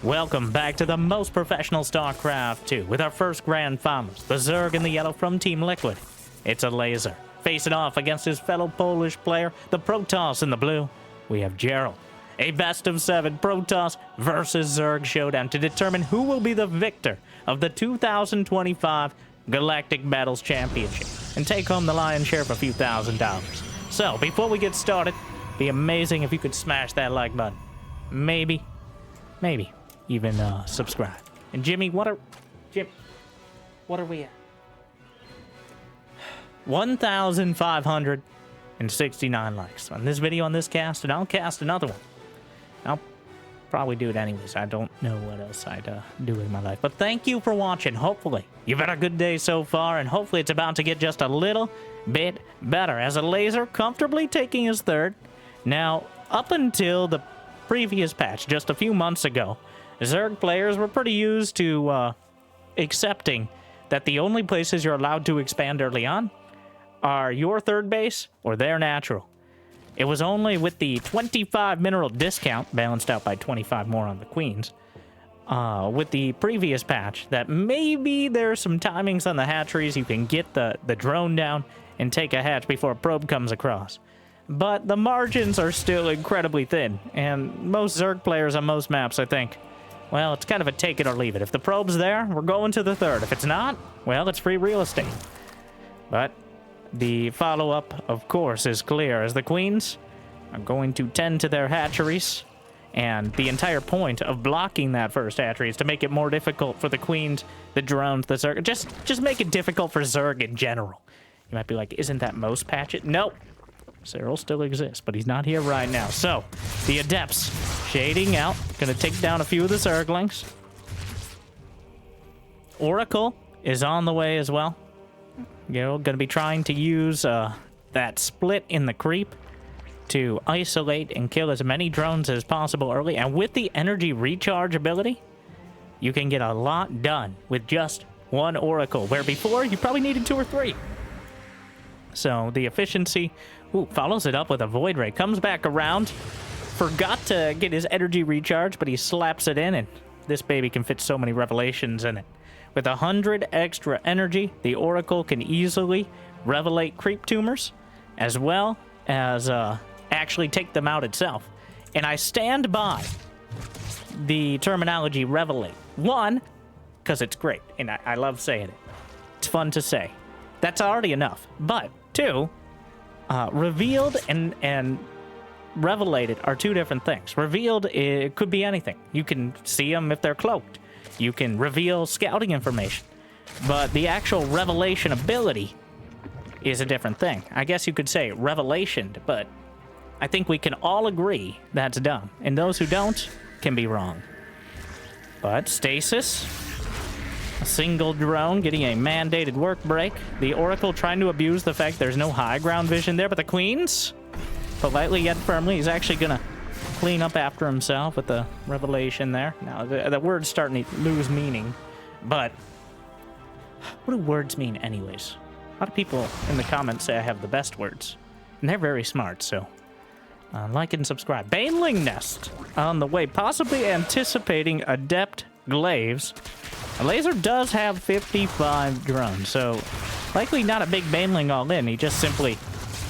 Welcome back to the most professional StarCraft 2 with our first grand finals, the Zerg in the yellow from Team Liquid. It's Elazer facing off against his fellow Polish player, the Protoss in the blue. We have Geralt, a best of 7 Protoss versus Zerg showdown to determine who will be the victor of the 2025 Galactic Battles Championship and take home the lion's share of a few $1,000s. So, before we get started, it'd be amazing if you could smash that like button. Maybe even subscribe. And Jimmy, what are we at? 1,569 likes on this video, on this cast, and I'll cast another one. I'll probably do it anyways. I don't know what else I'd do in my life. But thank you for watching. Hopefully you've had a good day so far, and hopefully it's about to get just a little bit better as Elazer comfortably taking his third. Now, up until the previous patch, just a few months ago, Zerg players were pretty used to accepting that the only places you're allowed to expand early on are your third base or their natural. It was only with the 25 mineral discount, balanced out by 25 more on the queens, with the previous patch, that maybe there's some timings on the hatcheries. You can get the drone down and take a hatch before a probe comes across. But the margins are still incredibly thin, and most Zerg players on most maps, I think, well, it's kind of a take it or leave it. If the probe's there, we're going to the third. If it's not, well, it's free real estate. But the follow-up, of course, is clear, as the queens are going to tend to their hatcheries, and the entire point of blocking that first hatchery is to make it more difficult for the queens, the drones, the Zerg. Just make it difficult for Zerg in general. You might be like, isn't that most patches? Nope. Cyril still exists, but he's not here right now. So, the Adepts shading out. Gonna take down a few of the Zerglings. Oracle is on the way as well. Geralt gonna be trying to use that split in the creep to isolate and kill as many drones as possible early. And with the energy recharge ability, you can get a lot done with just one Oracle, where before you probably needed 2 or 3. So the efficiency, follows it up with a Void Ray. Comes back around. Forgot to get his energy recharge, but he slaps it in, and this baby can fit so many revelations in it. With 100 extra energy, the Oracle can easily revelate creep tumors, as well as actually take them out itself. And I stand by the terminology revelate. 1, because it's great, and I love saying it. It's fun to say. That's already enough. But 2, revealed and revelated are 2 different things. Revealed, it could be anything. You can see them if they're cloaked. You can reveal scouting information. But the actual revelation ability is a different thing. I guess you could say revelation, but I think we can all agree that's dumb. And those who don't can be wrong. But stasis, a single drone getting a mandated work break. The Oracle trying to abuse the fact there's no high ground vision there, but the queens, politely yet firmly, he's actually gonna clean up after himself with the revelation there. Now, the word's starting to lose meaning, but what do words mean anyways? A lot of people in the comments say I have the best words, and they're very smart, so like and subscribe. Baneling Nest on the way, possibly anticipating Adept Glaives. Elazer does have 55 drones, so likely not a big Baneling all in. He just simply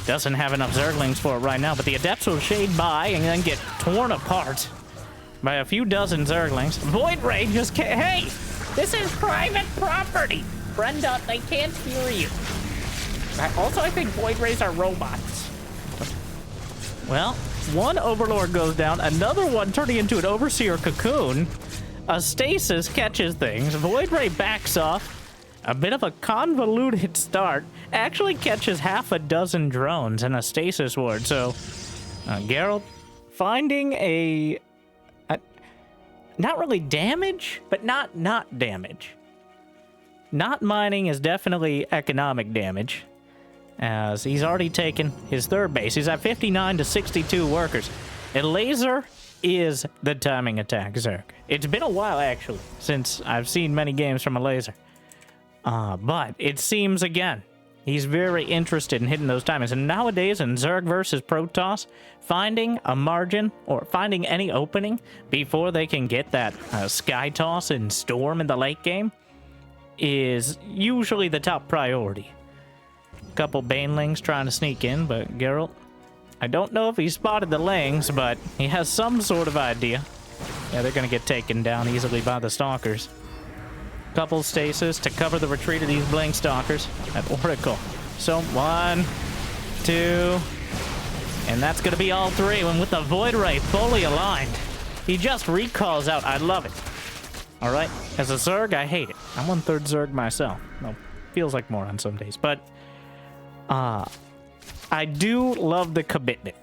doesn't have enough Zerglings for it right now. But the Adepts will shade by and then get torn apart by a few dozen Zerglings. Void Ray just can't. Hey, this is private property. Brenda, they can't hear you. I think Void Rays are robots. Well, one Overlord goes down, another one turning into an Overseer cocoon. A stasis catches things. Void Ray backs off. A bit of a convoluted start. Actually catches half a dozen drones and a stasis ward. So, Geralt finding a not really damage, but not damage. Not mining is definitely economic damage, as he's already taken his third base. He's at 59 to 62 workers. Elazer is the timing attack Zerg. It's been a while, actually, since I've seen many games from Elazer. But it seems, again, He's very interested in hitting those timings. And nowadays in Zerg versus Protoss, finding a margin or finding any opening before they can get that Sky Toss and Storm in the late game is usually the top priority. Couple Banelings trying to sneak in, but Geralt, I don't know if he spotted the Lings, but he has some sort of idea. Yeah, they're going to get taken down easily by the Stalkers. Couple stasis to cover the retreat of these Blink Stalkers at Oracle. So 1, 2, and that's going to be all 3. And with the Void Ray fully aligned, he just recalls out. I love it. All right, as a Zerg, I hate it. I'm 1/3 Zerg myself. No, feels like more on some days, but I do love the commitment.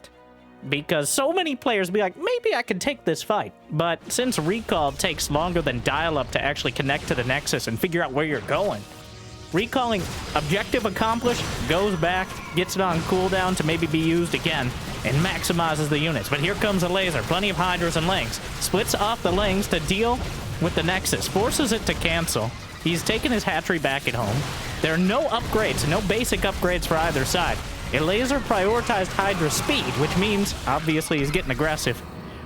Because so many players be like, maybe I can take this fight. But since recall takes longer than dial-up to actually connect to the Nexus and figure out where you're going, recalling objective accomplished, goes back, gets it on cooldown to maybe be used again, and maximizes the units. But here comes Elazer, plenty of Hydras and Lings. Splits off the Lings to deal with the Nexus, forces it to cancel. He's taken his hatchery back at home. There are no upgrades, no basic upgrades for either side. Elazer prioritized Hydra speed, which means, obviously, he's getting aggressive.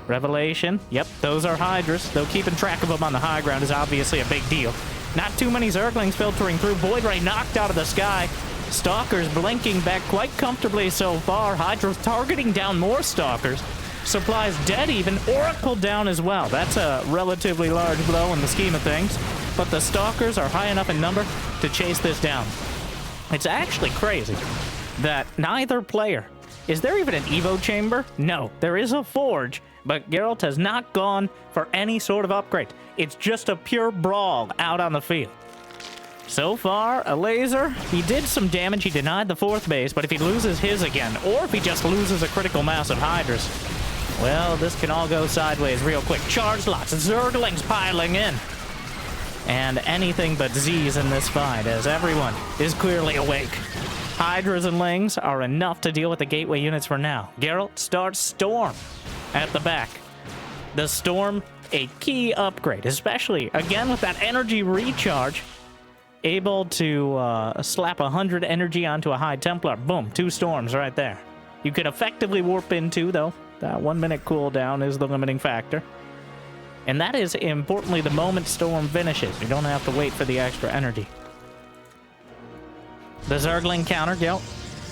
Revelation, yep, those are Hydras, though keeping track of them on the high ground is obviously a big deal. Not too many Zerglings filtering through. Void Ray knocked out of the sky. Stalkers blinking back quite comfortably so far. Hydra's targeting down more Stalkers. Supplies dead even. Oracle down as well. That's a relatively large blow in the scheme of things. But the Stalkers are high enough in number to chase this down. It's actually crazy that neither player... Is there even an Evo chamber? No, there is a forge, but Geralt has not gone for any sort of upgrade. It's just a pure brawl out on the field. So far, Elazer, he did some damage. He denied the 4th base, but if he loses his again, or if he just loses a critical mass of Hydras, well, this can all go sideways real quick. Charge lots, Zerglings piling in. And anything but Z's in this fight, as everyone is clearly awake. Hydras and Lings are enough to deal with the gateway units for now. Geralt starts Storm at the back. The Storm, a key upgrade, especially, again, with that energy recharge. Able to slap 100 energy onto a High Templar. Boom, 2 Storms right there. You can effectively warp into, though. That 1-minute cooldown is the limiting factor. And that is, importantly, the moment Storm finishes. You don't have to wait for the extra energy. The Zergling counter,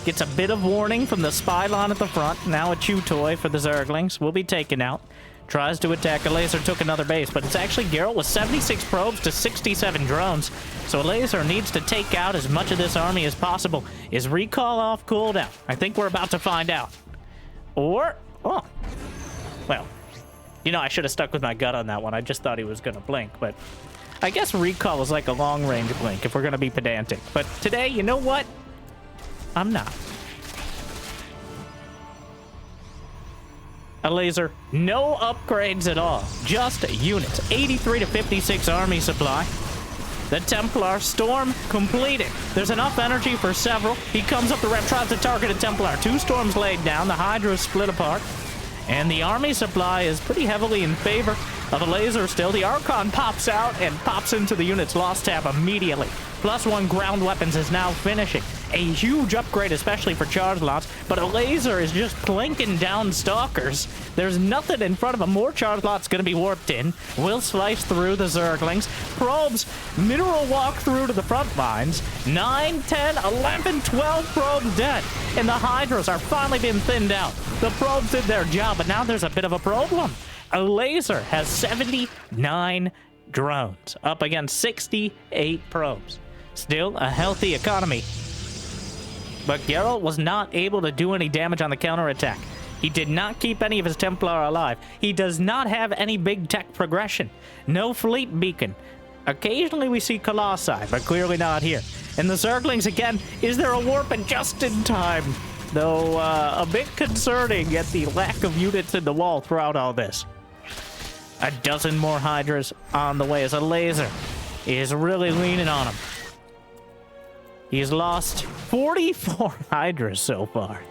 gets a bit of warning from the Spylon at the front. Now a chew toy for the Zerglings. Will be taken out. Tries to attack. Elazer took another base, but it's actually Geralt with 76 probes to 67 drones. So Elazer needs to take out as much of this army as possible. Is recall off cooldown? I think we're about to find out. Or, oh, well, you know, I should have stuck with my gut on that one. I just thought he was going to blink, but I guess recall is like a long-range blink if we're going to be pedantic. But today, you know what? I'm not. Elazer, no upgrades at all. Just units. 83 to 56 army supply. The Templar Storm completed. There's enough energy for several. He comes up the ramp, tries to target a Templar. 2 Storms laid down. The Hydra split apart. And the army supply is pretty heavily in favor of Elazer still. The Archon pops out and pops into the unit's lost tab immediately. +1 ground weapons is now finishing. A huge upgrade, especially for charge lots, but Elazer is just plinking down Stalkers. There's nothing in front of him. More charge lots going to be warped in. Will slice through the Zerglings. Probes, mineral walk through to the front lines. 9, 10, 11, 12 probes dead. And the Hydras are finally being thinned out. The probes did their job, but now there's a bit of a problem. Elazer has 79 drones, up against 68 probes. Still a healthy economy. But Geralt was not able to do any damage on the counterattack. He did not keep any of his Templar alive. He does not have any big tech progression. No fleet beacon. Occasionally we see Colossi, but clearly not here. And the Zerglings again, is there a warp and just in time? Though a bit concerning at the lack of units in the wall throughout all this. A dozen more Hydras on the way as Elazer is really leaning on him. He's lost 44 Hydras so far.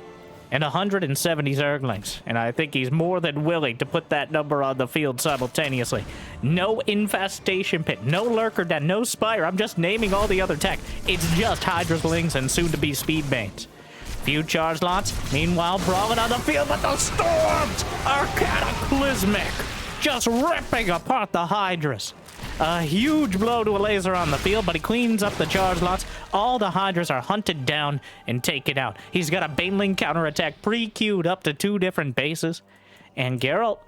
and 170 Zerglings. And I think he's more than willing to put that number on the field simultaneously. No infestation pit, no lurker den, no spire. I'm just naming all the other tech. It's just Hydralings and soon-to-be Speedbanes. Few charge lots, meanwhile brawling on the field, but the storms are cataclysmic, just ripping apart the Hydras. A huge blow to Elazer on the field, but he cleans up the charge lots. All the Hydras are hunted down and taken out. He's got a Baneling counterattack pre-queued up to 2 different bases, and Geralt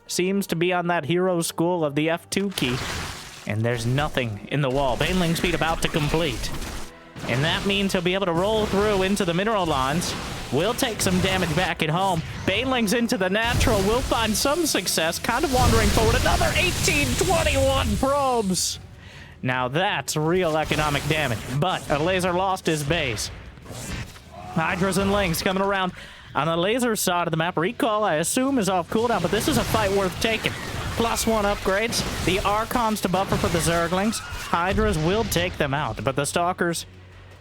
seems to be on that hero school of the F2 key, and there's nothing in the wall. Baneling speed about to complete. And that means he'll be able to roll through into the mineral lines. We'll take some damage back at home. Baneling's into the natural. We'll find some success. Kind of wandering forward. Another 1821 probes. Now that's real economic damage. But Elazer lost his base. Hydras and Lings coming around. On the laser side of the map, Recall, I assume, is off cooldown, but this is a fight worth taking. +1 upgrades. The Archons to buffer for the Zerglings. Hydras will take them out, but the Stalkers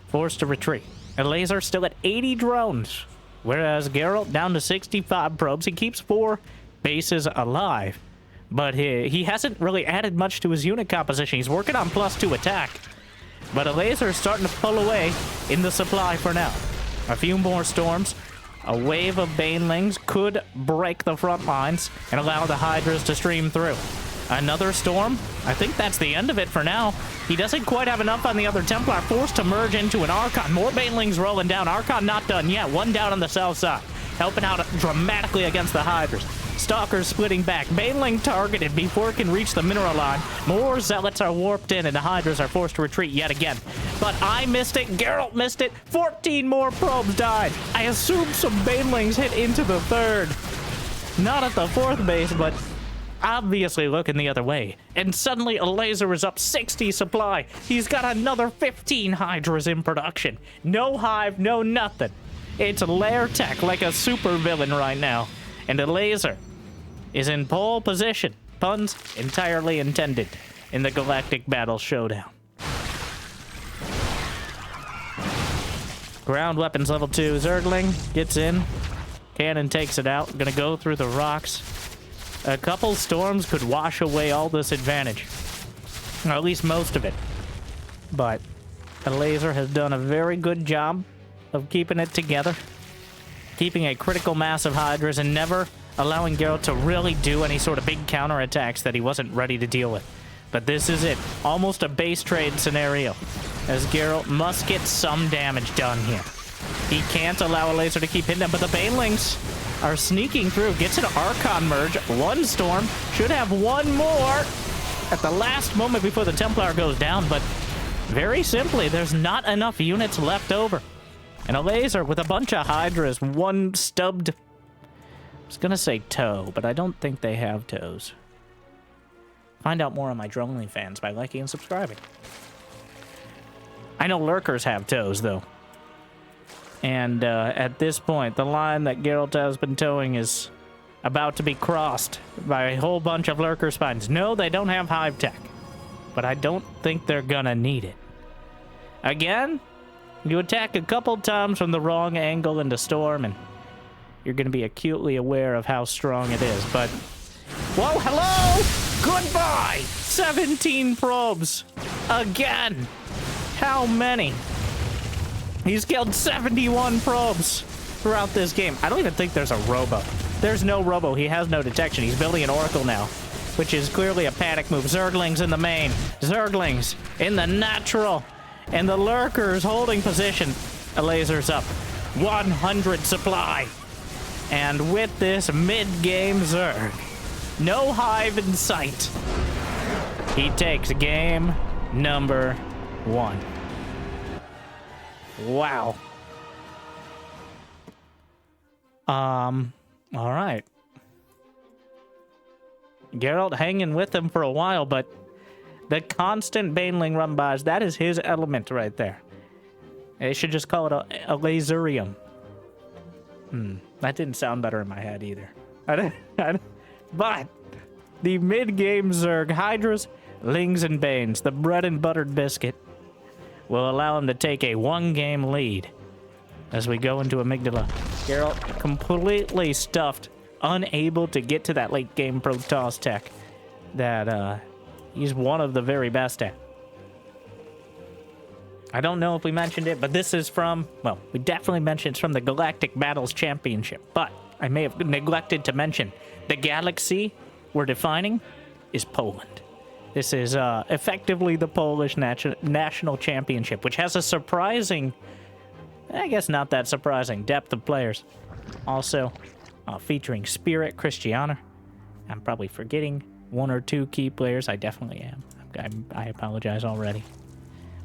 forced to retreat. Elazer still at 80 drones, whereas Geralt down to 65 probes. He keeps 4 bases alive, but he hasn't really added much to his unit composition. He's working on +2 attack, but Elazer is starting to pull away in the supply for now. A few more storms, a wave of Banelings could break the front lines and allow the Hydras to stream through. Another storm? I think that's the end of it for now. He doesn't quite have enough on the other Templar, forced to merge into an Archon. More Banelings rolling down. Archon not done yet. 1 down on the south side, helping out dramatically against the Hydras. Stalkers splitting back. Baneling targeted before it can reach the mineral line. More Zealots are warped in, and the Hydras are forced to retreat yet again. But I missed it. Geralt missed it. 14 more probes died. I assume some Banelings hit into the 3rd. Not at the 4th base, but obviously looking the other way. And suddenly Elazer is up 60 supply. He's got another 15 Hydras in production. No hive, no nothing. It's lair tech like a super villain right now. And Elazer is in pole position. Puns entirely intended in the Galactic Battle Showdown. Ground weapons level 2. Zergling gets in. Cannon takes it out. Gonna go through the rocks. A couple storms could wash away all this advantage. Or at least most of it. But Elazer has done a very good job of keeping it together. Keeping a critical mass of Hydras and never allowing Geralt to really do any sort of big counterattacks that he wasn't ready to deal with. But this is it. Almost a base trade scenario, as Geralt must get some damage done here. He can't allow Elazer to keep hitting them, but the Banelings are sneaking through. Gets an Archon merge. 1 storm. Should have 1 more at the last moment before the Templar goes down, but very simply, there's not enough units left over. And Elazer with a bunch of Hydras, 1 stubbed, I was gonna say toe, but I don't think they have toes. Find out more on my Dronely fans by liking and subscribing. I know lurkers have toes, though. And at this point, the line that Geralt has been towing is about to be crossed by a whole bunch of lurker spines. No, they don't have hive tech, but I don't think they're gonna need it. Again, you attack a couple times from the wrong angle into storm, and you're gonna be acutely aware of how strong it is, but... Whoa, hello! Goodbye! 17 probes! Again! How many? He's killed 71 probes throughout this game. I don't even think there's a robo. There's no robo. He has no detection. He's building an oracle now, which is clearly a panic move. Zerglings in the main. Zerglings in the natural. And the lurkers holding position. Elazer's up. 100 supply. And with this mid-game Zerg, no hive in sight, he takes game number 1. Wow. All right. Geralt hanging with him for a while, but the constant Baneling run-bys, that is his element right there. They should just call it a Laserium. That didn't sound better in my head either. But the mid-game Zerg, Hydras, Lings, and Banes, the bread and buttered biscuit, will allow him to take a 1-game lead as we go into Amygdala. Geralt completely stuffed, unable to get to that late game Protoss tech that he's one of the very best at. I don't know if we mentioned it, but this is from, well, we definitely mentioned it's from the Galactic Battles Championship, but I may have neglected to mention the galaxy we're defining is Poland. This is effectively the Polish national championship, which has a surprising, I guess not that surprising, depth of players. Also featuring Spirit, Christiana. I'm probably forgetting one or two key players. I definitely am. I apologize already.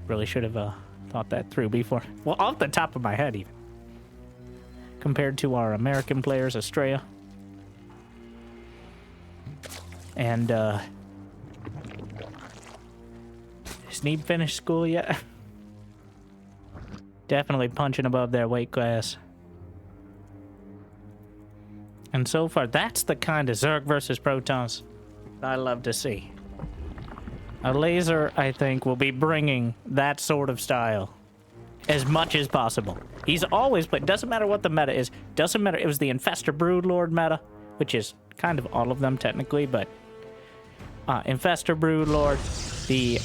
Really should have thought that through before. Well, off the top of my head, even. Compared to our American players, Estrella. And, does Sneed finish school yet? Definitely punching above their weight class. And so far, that's the kind of Zerg versus Protoss I love to see. Elazer, I think, will be bringing that sort of style as much as possible. He's always played, doesn't matter what the meta is, doesn't matter, it was the Infestor Broodlord meta, which is kind of all of them technically, but Infestor Broodlord, the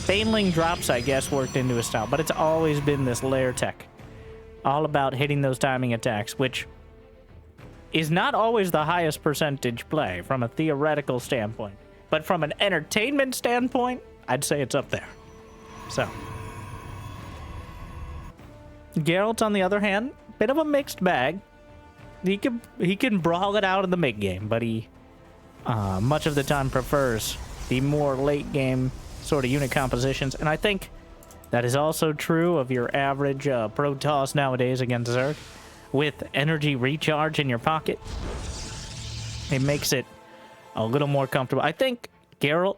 Baneling drops, I guess, worked into his style, but it's always been this lair tech. All about hitting those timing attacks, which is not always the highest percentage play from a theoretical standpoint. But from an entertainment standpoint, I'd say it's up there. So. Geralt, on the other hand, bit of a mixed bag. He can brawl it out in the mid-game, but he much of the time prefers the more late-game sort of unit compositions. And I think that is also true of your average Protoss nowadays against Zerg. With energy recharge in your pocket, it makes it a little more comfortable. I think Geralt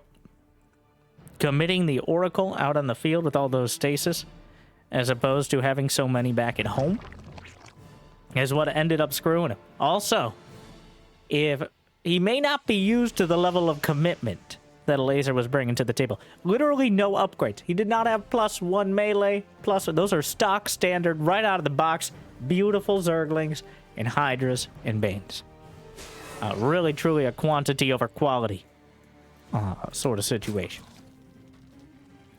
committing the Oracle out on the field with all those stasis, as opposed to having so many back at home, is what ended up screwing him. Also, if he may not be used to the level of commitment that Elazer was bringing to the table. Literally no upgrades. He did not have +1 melee, those are stock standard right out of the box. Beautiful Zerglings and Hydras and Banes. Really, truly a quantity over quality sort of situation.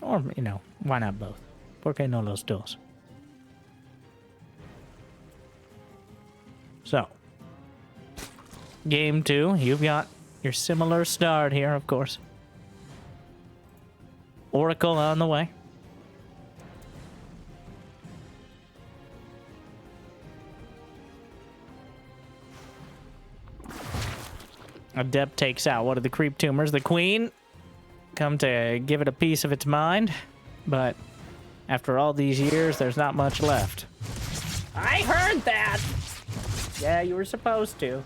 Or, you know, why not both? ¿Por qué no los dos? So, game 2, you've got your similar start here, of course. Oracle on the way. Adept takes out one of the creep tumors. The queen come to give it a piece of its mind, but after all these years, there's not much left. I heard that! Yeah, you were supposed to.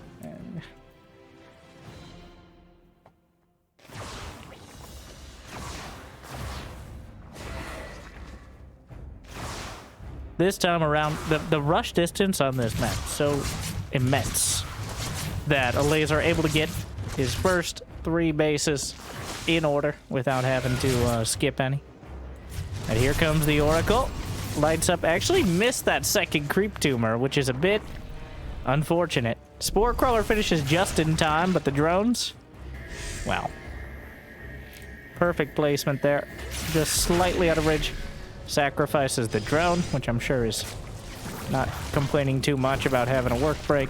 This time around, the rush distance on this map is so immense that Elazer able to get his first 3 bases in order without having to skip any. And here comes the Oracle. Lights up. Actually missed that second creep tumor, which is a bit unfortunate. Spore Crawler finishes just in time, but the drones, well, perfect placement there. Just slightly out of range. Sacrifices the drone, which I'm sure is not complaining too much about having a work break.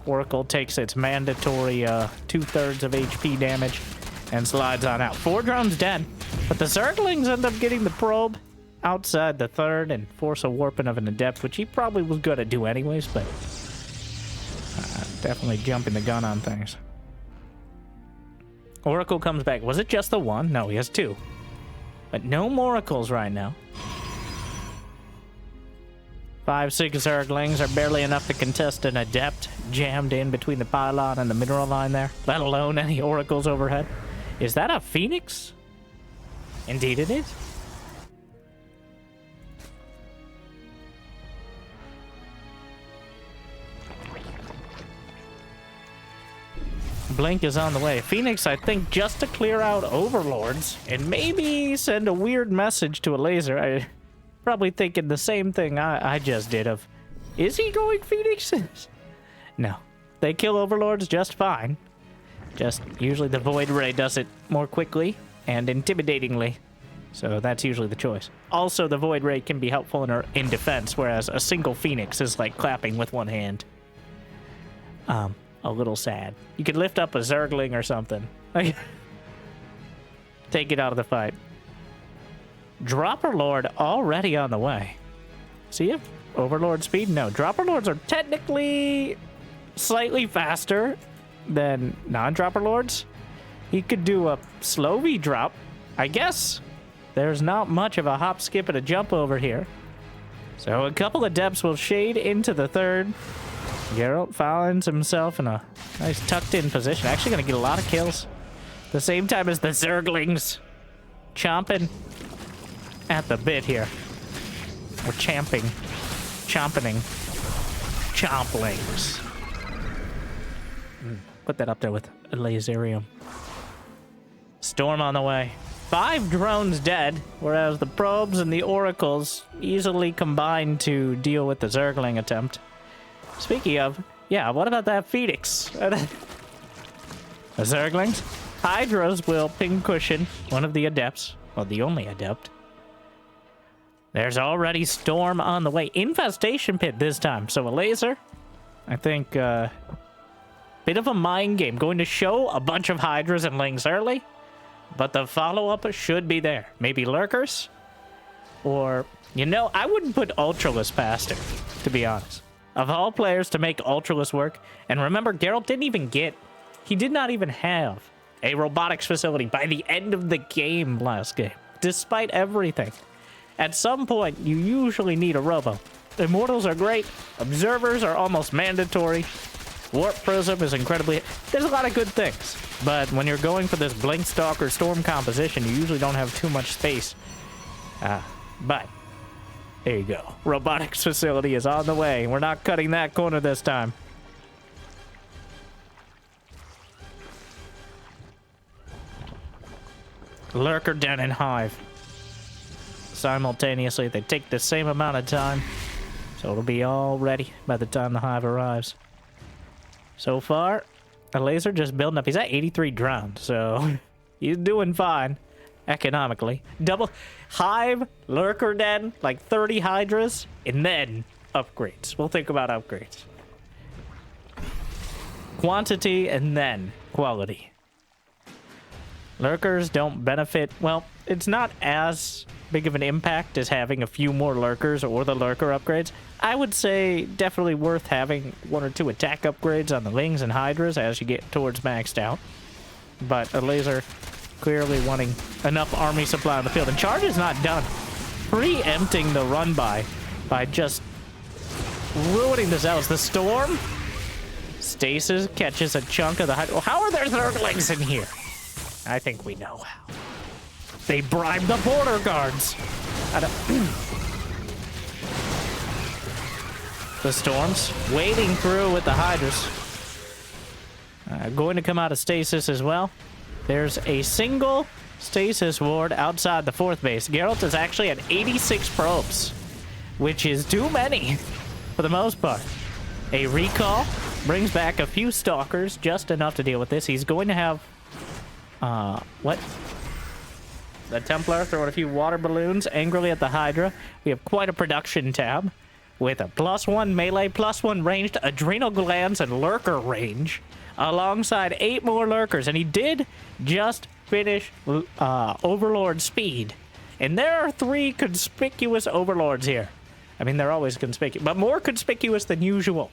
Oracle takes its mandatory 2/3 of HP damage and slides on out. 4 drones dead, but the Zerglings end up getting the probe outside the 3rd and force a warping of an Adept, which he probably was going to do anyways, but definitely jumping the gun on things. Oracle comes back. Was it just the 1? No, he has 2. But no Moracles right now. 5, 6 Zerglings are barely enough to contest an Adept jammed in between the pylon and the mineral line there, let alone any Oracles overhead. Is that a Phoenix? Indeed it is. Blink is on the way. Phoenix, I think, just to clear out Overlords and maybe send a weird message to Elazer. I probably thinking the same thing I just did of Is he going Phoenixes? No. They kill Overlords just fine. Just usually the Void Ray does it more quickly and intimidatingly. So that's usually the choice. Also, the Void Ray can be helpful in defense, whereas a single Phoenix is like clapping with one hand. A little sad. You could lift up a Zergling or something. Take it out of the fight. Dropper Lord already on the way. See if Overlord speed? No, Dropper Lords are technically slightly faster than non-Dropper Lords. He could do a slow V-drop, I guess. There's not much of a hop, skip, and a jump over here. So a couple of depths will shade into the third. Geralt finds himself in a nice tucked-in position. Actually going to get a lot of kills. The same time as the Zerglings chomping at the bit here. Or champing. Chompening. Chomplings. Put that up there with Elazerium. Storm on the way. 5 drones dead, whereas the probes and the oracles easily combine to deal with the Zergling attempt. Speaking of, yeah, what about that Phoenix? The Zerglings? Hydras will ping cushion one of the adepts, well, the only adept. There's already Storm on the way. Infestation Pit this time, so a laser. I think, bit of a mind game. Going to show a bunch of Hydras and Lings early, but the follow-up should be there. Maybe Lurkers? Or, you know, I wouldn't put Ultralisk past her, to be honest. Of all players to make Ultralisk work, and remember, Geralt he did not even have a robotics facility by the end of the game last game, despite everything. At some point, you usually need a robo. Immortals are great, observers are almost mandatory, Warp Prism is incredibly... There's a lot of good things, but when you're going for this Blink Stalker Storm composition, you usually don't have too much space. But, there you go. Robotics facility is on the way. We're not cutting that corner this time. Lurker Den and Hive. Simultaneously, they take the same amount of time, so it'll be all ready by the time the Hive arrives. So far, Elazer just building up. He's at 83 drones, so he's doing fine economically. Double Hive, Lurker Den, like 30 Hydras, and then upgrades. We'll think about upgrades. Quantity and then quality. Lurkers don't benefit. Well, it's not as big of an impact as having a few more Lurkers or the Lurker upgrades. I would say definitely worth having 1 or 2 attack upgrades on the Lings and Hydras as you get towards maxed out. But Elazer clearly wanting enough army supply on the field. And charge is not done. Preempting the run by just ruining the Zealots. The Storm. Stasis catches a chunk of the Hydra. Well, how are there Zerglings in here? I think we know how. They bribed the border guards. The Storms wading through with the Hydras. Going to come out of stasis as well. There's a single stasis ward outside the 4th base. Geralt is actually at 86 probes, which is too many for the most part. A recall brings back a few stalkers, just enough to deal with this. He's going to have what? The Templar throwing a few water balloons angrily at the Hydra. We have quite a production tab with a +1 melee, +1 ranged, adrenal glands, and lurker range, alongside 8 more lurkers. And he did just finish Overlord speed. And there are 3 conspicuous Overlords here. I mean, they're always conspicuous, but more conspicuous than usual.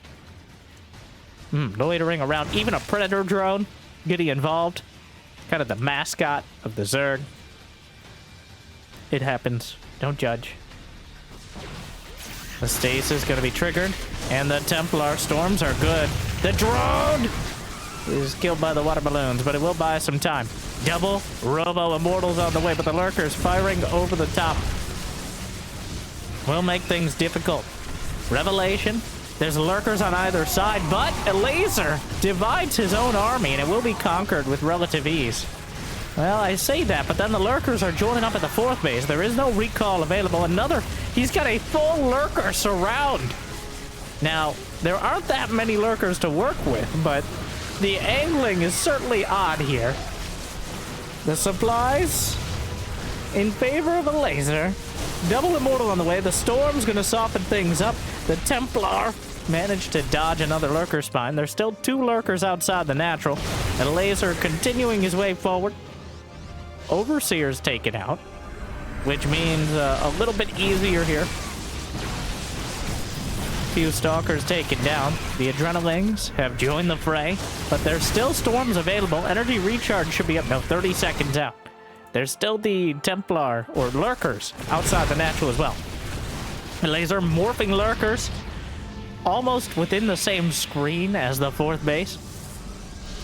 Loitering around, even a Predator drone getting involved. Kind of the mascot of the Zerg. It happens. Don't judge. The stasis is going to be triggered, and the Templar Storms are good. The drone is killed by the water balloons, but it will buy some time. Double Robo Immortals on the way, but the Lurkers firing over the top will make things difficult. Revelation. There's Lurkers on either side, but Elazer divides his own army, and it will be conquered with relative ease. Well, I say that, but then the Lurkers are joining up at the 4th base. There is no recall available. He's got a full Lurker surround. Now, there aren't that many lurkers to work with, but the angling is certainly odd here. The supplies in favor of Elazer. Double Immortal on the way. The Storm's gonna soften things up. The Templar managed to dodge another lurker spine. There's still 2 lurkers outside the natural. And Elazer continuing his way forward. Overseer's taken out, which means a little bit easier here. Few Stalkers taken down. The Adrenalings have joined the fray, but there's still Storms available. Energy recharge should be up now, 30 seconds out. There's still the Templar, or Lurkers, outside the natural as well. Elazer morphing Lurkers almost within the same screen as the 4th base.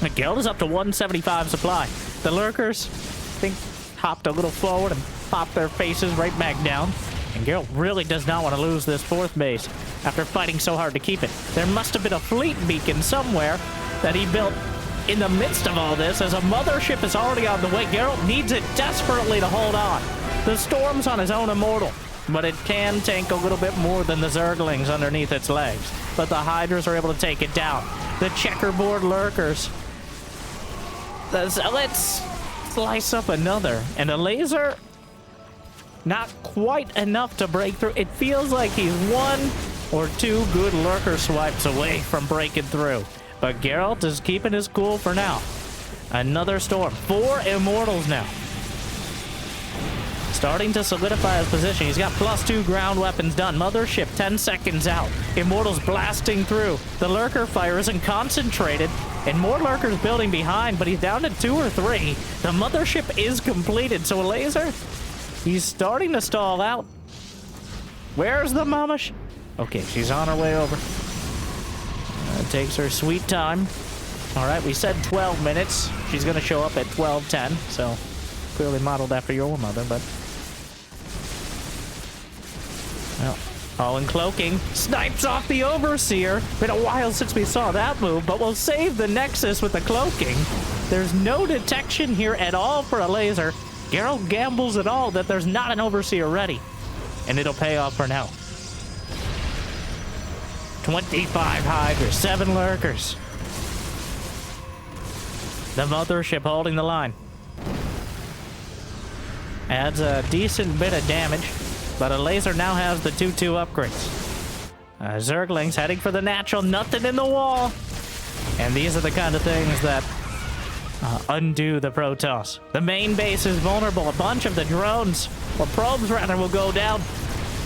The Geralt is up to 175 supply. The Lurkers, I think, hopped a little forward and popped their faces right back down. And Geralt really does not want to lose this 4th base after fighting so hard to keep it. There must have been a fleet beacon somewhere that he built in the midst of all this, as a mothership is already on the way. Geralt needs it desperately to hold on. The Storm's on his own Immortal, but it can tank a little bit more than the Zerglings underneath its legs. But the Hydras are able to take it down. The checkerboard Lurkers. The Zealots slice up another, and Elazer, not quite enough to break through. It feels like he's 1 or 2 good Lurker swipes away from breaking through. But Geralt is keeping his cool for now. Another Storm. 4 Immortals now. Starting to solidify his position. He's got +2 ground weapons done. Mothership 10 seconds out. Immortals blasting through. The Lurker fire isn't concentrated. And more Lurkers building behind, but he's down to 2 or 3. The Mothership is completed. So Elazer, he's starting to stall out. Where's the Mamash? Okay, she's on her way over. It takes her sweet time. All right, we said 12 minutes. She's going to show up at 12:10, so clearly modeled after your mother, but... Well, all in cloaking. Snipes off the Overseer. Been a while since we saw that move, but we'll save the Nexus with the cloaking. There's no detection here at all for Elazer. Geralt gambles at all that there's not an Overseer ready, and it'll pay off for now. 25 Hydras, 7 Lurkers. The Mothership holding the line. Adds a decent bit of damage, but Elazer now has the 2-2 upgrades. Zerglings heading for the natural, nothing in the wall. And these are the kind of things that undo the Protoss. The main base is vulnerable. A bunch of the drones, or probes rather, will go down.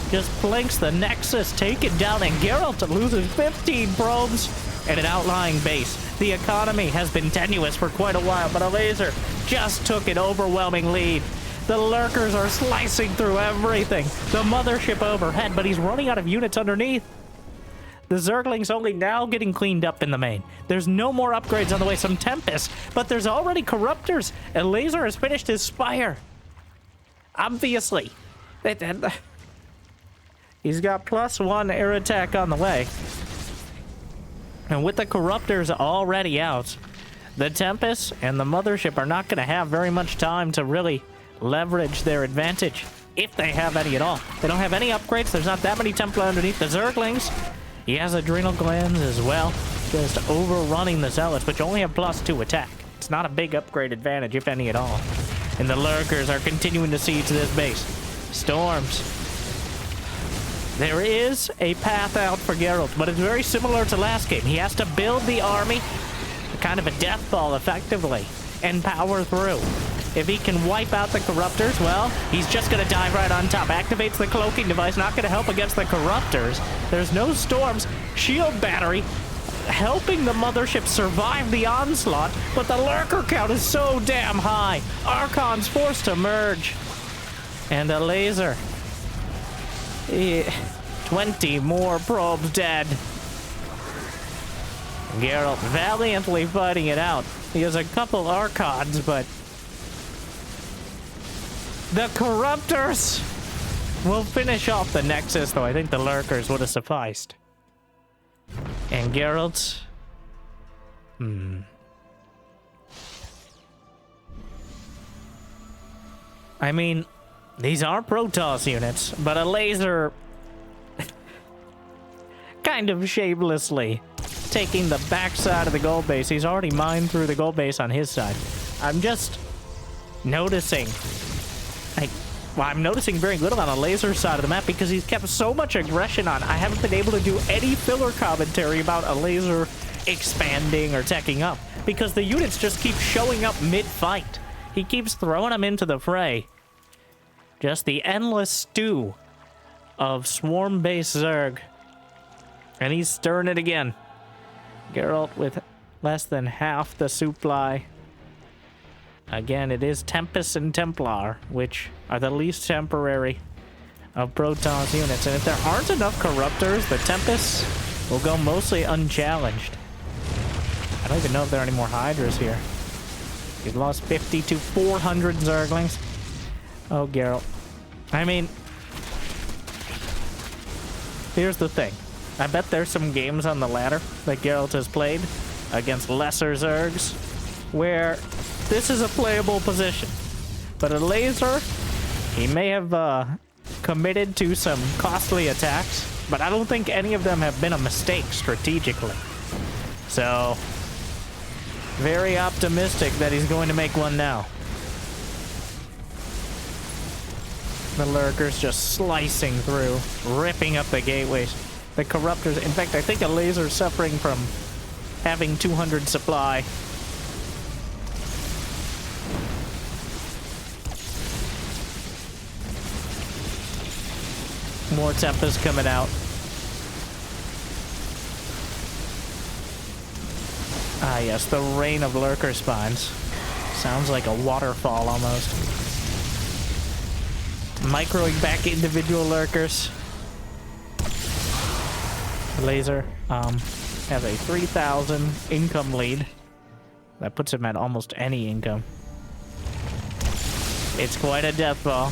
Just blinks the Nexus, take it down, and Geralt loses 15 probes and an outlying base. The economy has been tenuous for quite a while, but Elazer just took an overwhelming lead. The Lurkers are slicing through everything. The Mothership overhead, but he's running out of units underneath. The Zerglings only now getting cleaned up in the main. There's no more upgrades on the way, some Tempest, but there's already Corruptors. Elazer has finished his Spire. Obviously. He's got +1 air attack on the way. And with the Corruptors already out, the Tempest and the Mothership are not going to have very much time to really leverage their advantage, if they have any at all. They don't have any upgrades. There's not that many Templar underneath. The Zerglings, he has Adrenal Glands as well, just overrunning the Zealots, which only have +2 attack. It's not a big upgrade advantage, if any at all. And the Lurkers are continuing to siege this base. Storms. There is a path out for Geralt, but it's very similar to last game. He has to build the army, kind of a death ball effectively, and power through. If he can wipe out the Corruptors, well, he's just going to dive right on top. Activates the cloaking device, not going to help against the Corruptors. There's no Storms. Shield battery helping the Mothership survive the onslaught, but the Lurker count is so damn high. Archon's forced to merge. And Elazer. 20 more probes dead. Geralt valiantly fighting it out. He has a couple Archons, but the Corruptors will finish off the Nexus, though I think the Lurkers would have sufficed. And Geralt... I mean, these are Protoss units, but Elazer kind of shamelessly taking the backside of the gold base. He's already mined through the gold base on his side. I'm just noticing, I'm noticing very little on Elazer side of the map because he's kept so much aggression on. I haven't been able to do any filler commentary about Elazer expanding or teching up because the units just keep showing up mid-fight. He keeps throwing them into the fray. Just the endless stew of swarm-based Zerg. And he's stirring it again. Geralt with less than half the supply. Again, it is Tempest and Templar, which are the least temporary of Protoss units. And if there aren't enough Corruptors, the Tempests will go mostly unchallenged. I don't even know if there are any more Hydras here. He's lost 50 to 400 Zerglings. Oh, Geralt. I mean, here's the thing. I bet there's some games on the ladder that Geralt has played against lesser Zergs where this is a playable position. But Elazer, he may have committed to some costly attacks, but I don't think any of them have been a mistake strategically. So, very optimistic that he's going to make one now. The Lurkers just slicing through, ripping up the gateways. The Corruptors, in fact, I think Elazer's suffering from having 200 supply. More Tempest coming out. Ah, yes, the rain of Lurker spines. Sounds like a waterfall almost. Microing back individual Lurkers. Elazer has a 3,000 income lead. That puts him at almost any income. It's quite a death ball.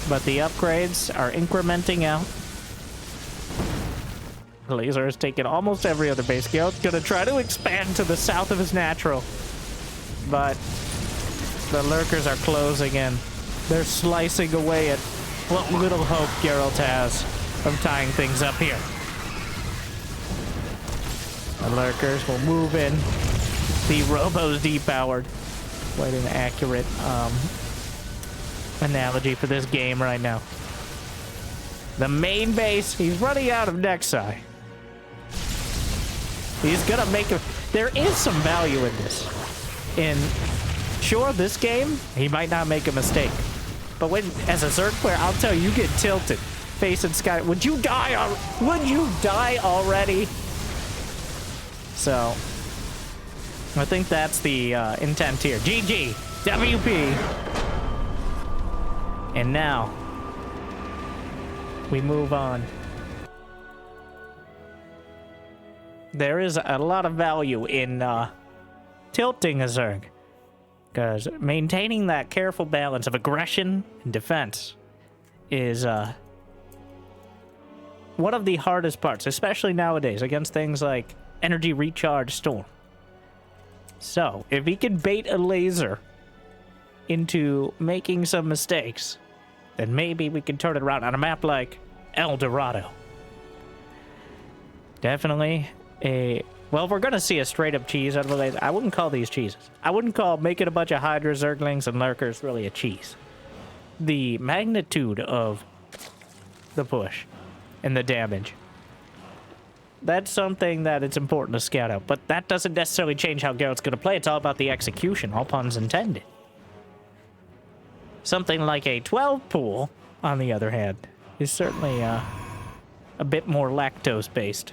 But the upgrades are incrementing out. Elazer has taken almost every other base. Geralt's gonna try to expand to the south of his natural. But the Lurkers are closing in. They're slicing away at what little hope Geralt has of tying things up here. The Lurkers will move in. The Robo's depowered. Quite an accurate analogy for this game right now. The main base, he's running out of Nexi. He's gonna make a... There is some value in this. Sure, this game, he might not make a mistake. But when, as a Zerg player, I'll tell you, you get tilted. Facing Sky. Would you die already? So, I think that's the intent here. GG. WP. And now, we move on. There is a lot of value in tilting a Zerg. Because maintaining that careful balance of aggression and defense is one of the hardest parts, especially nowadays, against things like Energy Recharge Storm. So, if he can bait Elazer into making some mistakes, then maybe we can turn it around on a map like El Dorado. Definitely a... Well, we're going to see a straight-up cheese out of Elazer. I wouldn't call these cheeses. I wouldn't call making a bunch of Hydra, Zerglings, and Lurkers really a cheese. The magnitude of the push and the damage. That's something that it's important to scout out. But that doesn't necessarily change how Geralt's going to play. It's all about the execution, all puns intended. Something like a 12 pool, on the other hand, is certainly a bit more lactose-based.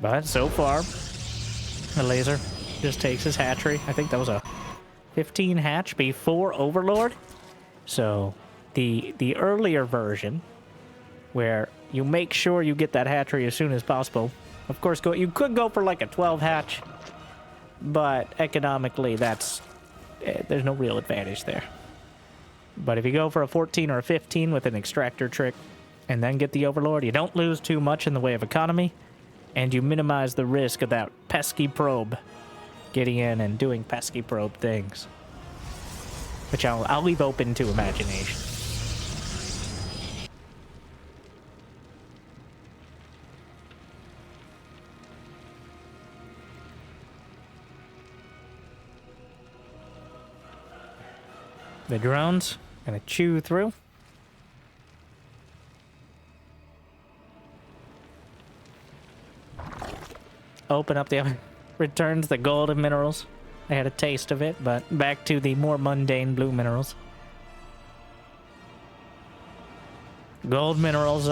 But so far, Elazer just takes his hatchery. I think that was a 15 hatch before Overlord. So the earlier version, where you make sure you get that hatchery as soon as possible. Of course, you could go for like a 12 hatch, but economically, there's no real advantage there. But if you go for a 14 or a 15 with an extractor trick, and then get the Overlord, you don't lose too much in the way of economy. And you minimize the risk of that pesky probe getting in and doing pesky probe things. Which I'll leave open to imagination. The drones gonna chew through. Open up the oven. Returns the golden minerals. I had a taste of it, but back to the more mundane blue minerals. Gold minerals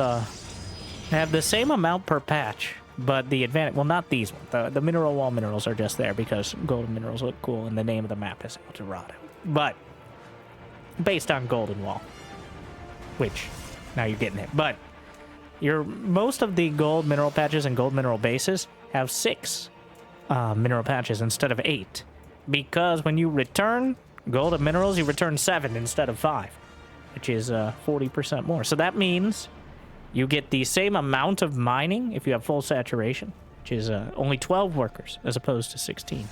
have the same amount per patch, but the advantage, well, not these ones. The mineral wall minerals are just there because golden minerals look cool and the name of the map is El Dorado. But based on golden wall, which now you're getting it. But most of the gold mineral patches and gold mineral bases have 6 mineral patches instead of 8, because when you return golden minerals, you return 7 instead of 5, which is 40% more. So that means you get the same amount of mining if you have full saturation, which is only 12 workers as opposed to 16.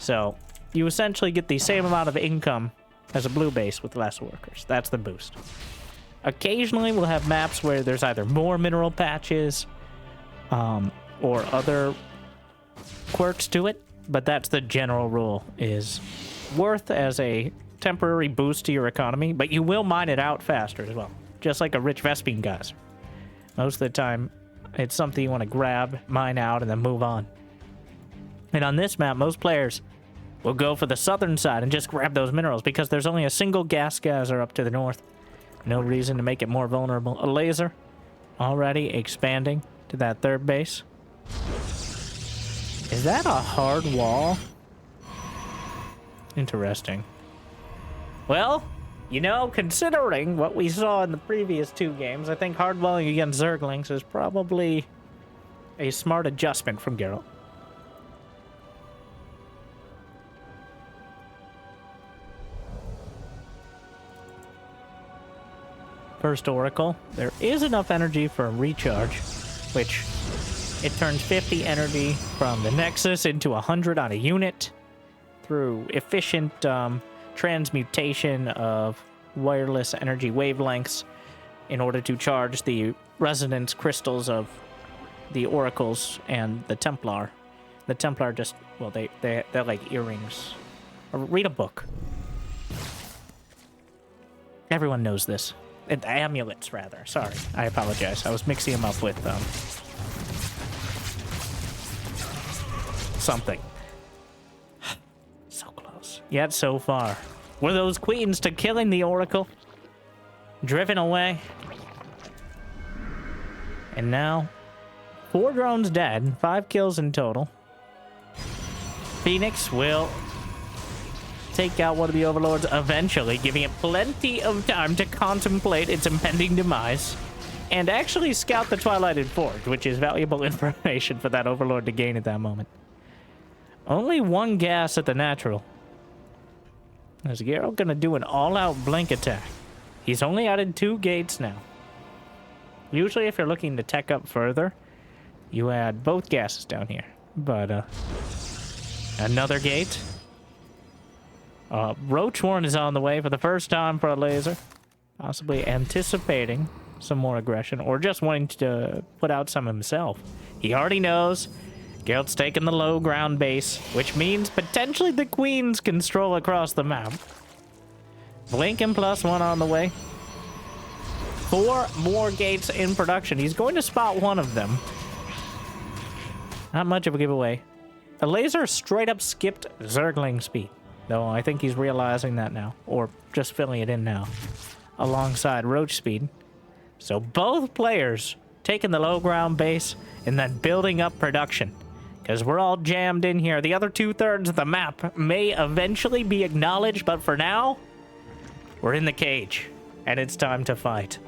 So you essentially get the same amount of income as a blue base with less workers. That's the boost. Occasionally we'll have maps where there's either more mineral patches or other quirks to it, but that's the general rule, is worth as a temporary boost to your economy, but you will mine it out faster as well, just like a rich Vespene geyser. Most of the time, it's something you want to grab, mine out, and then move on. And on this map, most players will go for the southern side and just grab those minerals because there's only a single gas geyser up to the north. No reason to make it more vulnerable. Elazer already expanding to that third base. Is that a hard wall? Interesting. Well, you know, considering what we saw in the previous 2 games, I think hard walling against Zerglings is probably a smart adjustment from Geralt. First Oracle. There is enough energy for a recharge, which it turns 50 energy from the Nexus into 100 on a unit through efficient transmutation of wireless energy wavelengths in order to charge the resonance crystals of the oracles and the Templar. The Templar just, well, they're like earrings. Read a book. Everyone knows this. Amulets, rather. Sorry, I apologize. I was mixing them up with something. So close. Yet so far. Were those queens to killing the Oracle? Driven away. And now, 4 drones dead, 5 kills in total. Phoenix will take out one of the overlords eventually, giving it plenty of time to contemplate its impending demise and actually scout the Twilighted Forge, which is valuable information for that overlord to gain at that moment. Only 1 gas at the natural. Is Geralt gonna do an all-out blink attack? He's only added 2 gates now. Usually if you're looking to tech up further, you add both gases down here. But another gate. Roachworn is on the way for the first time for Elazer, possibly anticipating some more aggression or just wanting to put out some himself. He already knows Geralt's taking the low ground base, which means potentially the queens can stroll across the map. Blink and +1 on the way. 4 more gates in production. He's going to spot one of them. Not much of a giveaway. Elazer straight up skipped Zergling speed. Though I think he's realizing that now, or just filling it in now, alongside Roach speed. So both players taking the low ground base and then building up production, because we're all jammed in here. The other 2/3 of the map may eventually be acknowledged, but for now, we're in the cage, and it's time to fight.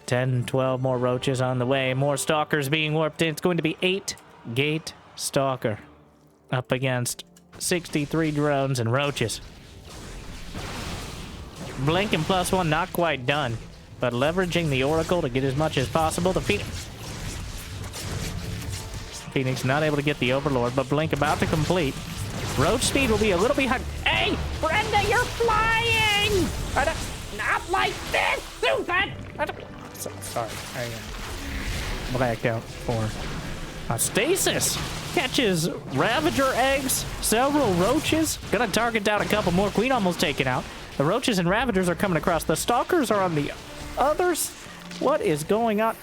10, 12 more roaches on the way, more stalkers being warped in. It's going to be 8 gate stalker up against 63 drones and roaches. Blink and +1 not quite done, but leveraging the Oracle to get as much as possible. The Phoenix not able to get the Overlord, but Blink about to complete. Roach speed will be a little behind. Hey, Brenda, you're flying! Not like this, Susan! Sorry, I blacked out for A stasis catches Ravager eggs, several roaches. Gonna target down a couple more. Queen almost taken out. The roaches and Ravagers are coming across. The Stalkers are on the others. What is going on?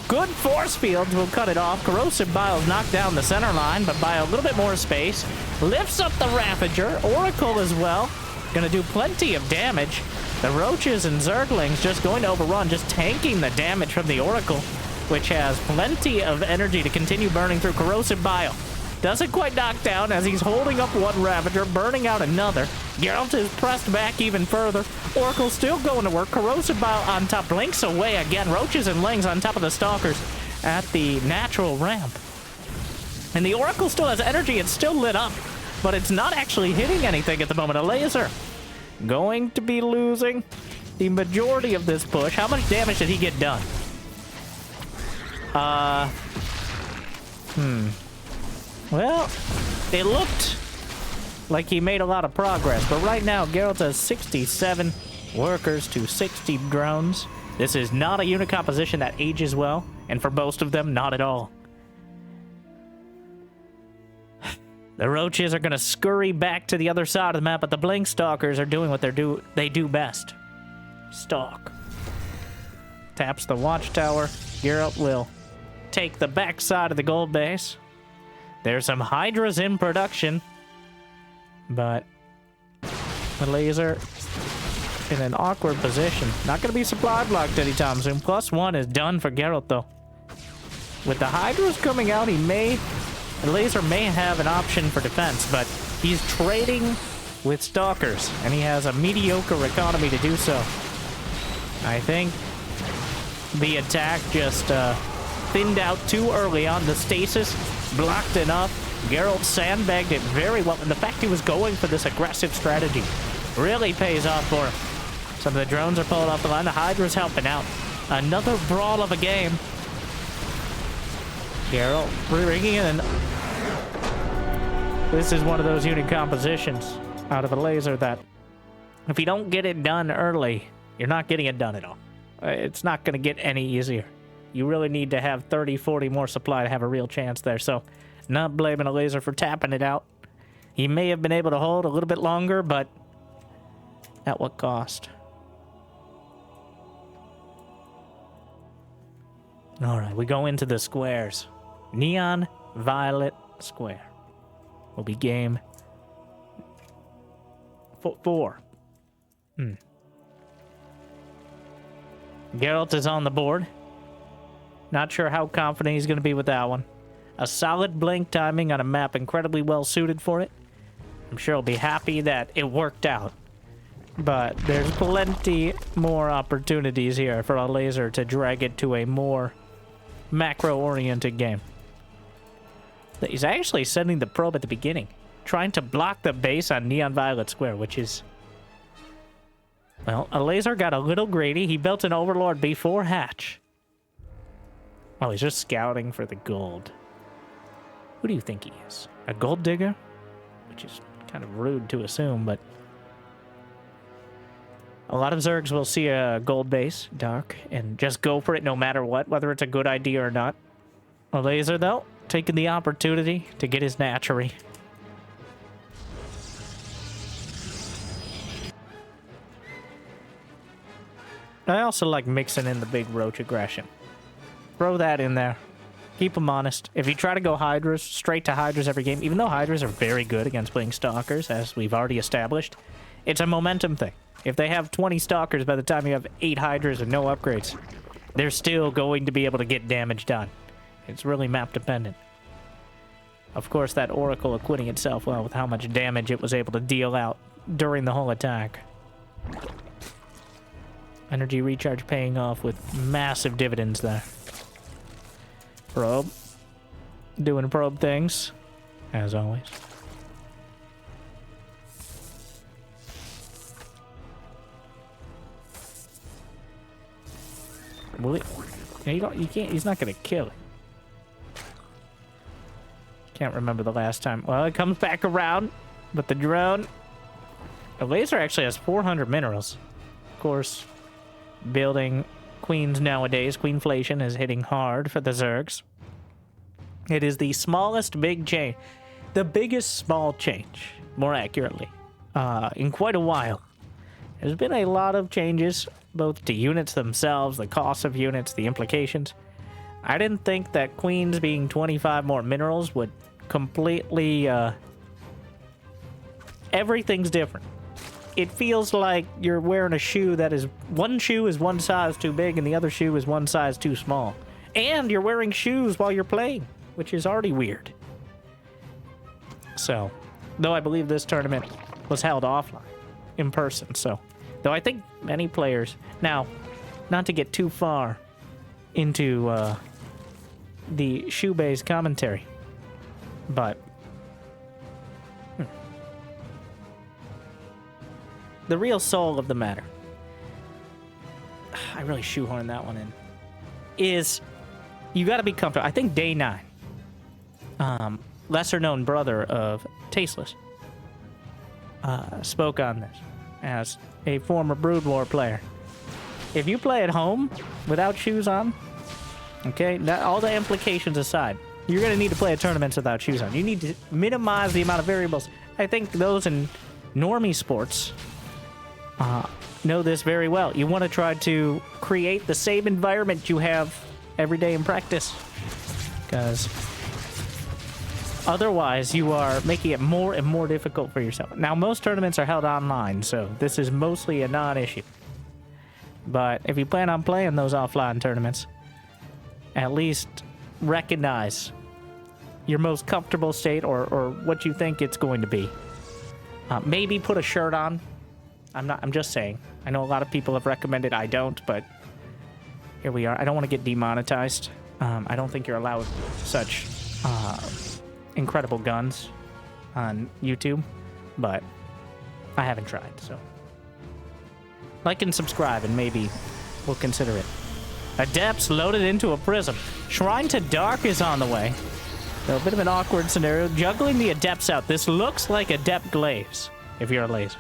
Good force fields will cut it off. Corrosive Biles knocked down the center line, but by a little bit more space. Lifts up the Ravager. Oracle as well. Gonna do plenty of damage. The roaches and Zerglings just going to overrun, just tanking the damage from the Oracle, which has plenty of energy to continue burning through. Corrosive Bile doesn't quite knock down as he's holding up one Ravager, burning out another. Geralt is pressed back even further. Oracle still going to work. Corrosive Bile on top, blinks away again. Roaches and Lings on top of the Stalkers at the natural ramp. And the Oracle still has energy. It's still lit up, but it's not actually hitting anything at the moment. Elazer going to be losing the majority of this push. How much damage did he get done? Well, it looked like he made a lot of progress, but right now Geralt has 67 workers to 60 drones. This is not a unit composition that ages well, and for most of them, not at all. The roaches are going to scurry back to the other side of the map, but the Blink Stalkers are doing what they do best. Stalk. Taps the watchtower. Geralt will take the back side of the gold base. There's some Hydras in production, but the laser in an awkward position. Not going to be supply blocked anytime soon. +1 is done for Geralt, though. With the Hydras coming out, the laser may have an option for defense, but he's trading with Stalkers, and he has a mediocre economy to do so. I think the attack just thinned out too early on. The stasis blocked enough. Geralt sandbagged it very well, and the fact he was going for this aggressive strategy really pays off for him. Some of the drones are pulling off the line. The Hydra's helping out. Another brawl of a game. Geralt bringing in. This is one of those unit compositions out of a laser that if you don't get it done early, you're not getting it done at all. It's not going to get any easier. You really need to have 30, 40 more supply to have a real chance there. So, not blaming Elazer for tapping it out. He may have been able to hold a little bit longer, but at what cost? All right, we go into the squares. Neon Violet Square will be game 4. Geralt is on the board. Not sure how confident he's going to be with that one. A solid blink timing on a map incredibly well suited for it. I'm sure he'll be happy that it worked out. But there's plenty more opportunities here for Elazer to drag it to a more macro-oriented game. He's actually sending the probe at the beginning, trying to block the base on Neon Violet Square, which is... Well, Elazer got a little greedy. He built an Overlord before hatch. Oh, he's just scouting for the gold. Who do you think he is? A gold digger? Which is kind of rude to assume, but... A lot of Zergs will see a gold base, dark, and just go for it no matter what, whether it's a good idea or not. Elazer, though, taking the opportunity to get his natchery. I also like mixing in the big roach aggression. Throw that in there. Keep them honest. If you try to go Hydras, straight to Hydras every game, even though Hydras are very good against playing Stalkers, as we've already established, it's a momentum thing. If they have 20 Stalkers by the time you have 8 Hydras and no upgrades, they're still going to be able to get damage done. It's really map dependent. Of course, that Oracle acquitting itself well with how much damage it was able to deal out during the whole attack. Energy recharge paying off with massive dividends there. Probe. Doing probe things, as always. Will it? You can't. He's not gonna kill it. Can't remember the last time. Well, it comes back around, but the drone. Elazer actually has 400 minerals. Of course, building queens nowadays. Queenflation is hitting hard for the Zergs. It is the smallest big change. The biggest small change, more accurately, in quite a while. There's been a lot of changes, both to units themselves, the cost of units, the implications. I didn't think that Queens being 25 more minerals would completely... everything's different. It feels like you're wearing a shoe that is... One shoe is one size too big and the other shoe is one size too small. And you're wearing shoes while you're playing, which is already weird. So, though I believe this tournament was held offline, in person, so... Though I think many players... Now, not to get too far into the shoe-based commentary, but... The real soul of the matter, I really shoehorned that one in, is you got to be comfortable. I think Day 9, lesser-known brother of Tasteless, spoke on this as a former Brood War player. If you play at home without shoes on, okay, all the implications aside, you're going to need to play at tournaments without shoes on. You need to minimize the amount of variables. I think those in normie sports know this very well. You want to try to create the same environment you have every day in practice, because otherwise you are making it more and more difficult for yourself. Now, most tournaments are held online, so this is mostly a non-issue. But if you plan on playing those offline tournaments, at least recognize your most comfortable state or what you think it's going to be. Maybe put a shirt on. I'm just saying. I know a lot of people have recommended. I don't, but here we are. I don't want to get demonetized. I don't think you're allowed such incredible guns on YouTube, but I haven't tried, so. Like and subscribe, and maybe we'll consider it. Adepts loaded into a prism. Shrine to Dark is on the way. So a bit of an awkward scenario. Juggling the Adepts out. This looks like Adept Glaze, if you're a laser.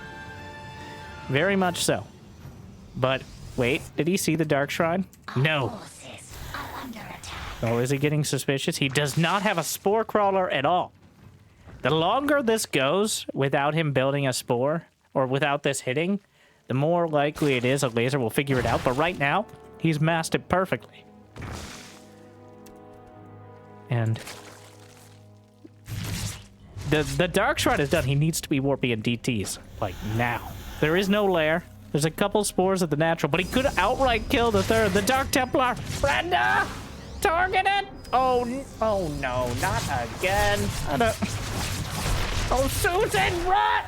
Very much so. But, wait, did he see the Dark Shrine? No. Oh, is he getting suspicious? He does not have a Spore Crawler at all. The longer this goes without him building a Spore, or without this hitting, the more likely it is a laser will figure it out. But right now, he's masked it perfectly. And the Dark Shrine is done. He needs to be warping DTs, like, now. There is no lair. There's a couple spores of the natural, but he could outright kill the third. The Dark Templar. Brenda! Target it! Oh no, not again. Oh, Susan, run!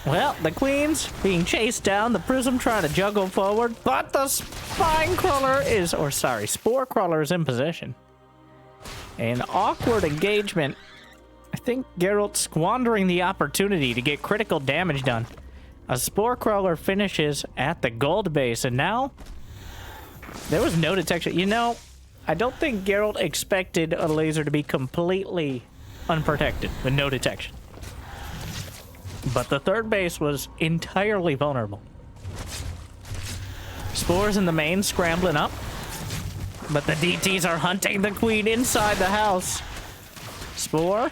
Well, the Queen's being chased down, the Prism trying to juggle forward, but the Spore Crawler is in position. An awkward engagement. I think Geralt squandering the opportunity to get critical damage done. A Spore Crawler finishes at the gold base, and now there was no detection. You know, I don't think Geralt expected a laser to be completely unprotected with no detection. But the third base was entirely vulnerable. Spores in the main scrambling up, but the DTs are hunting the Queen inside the house. Spore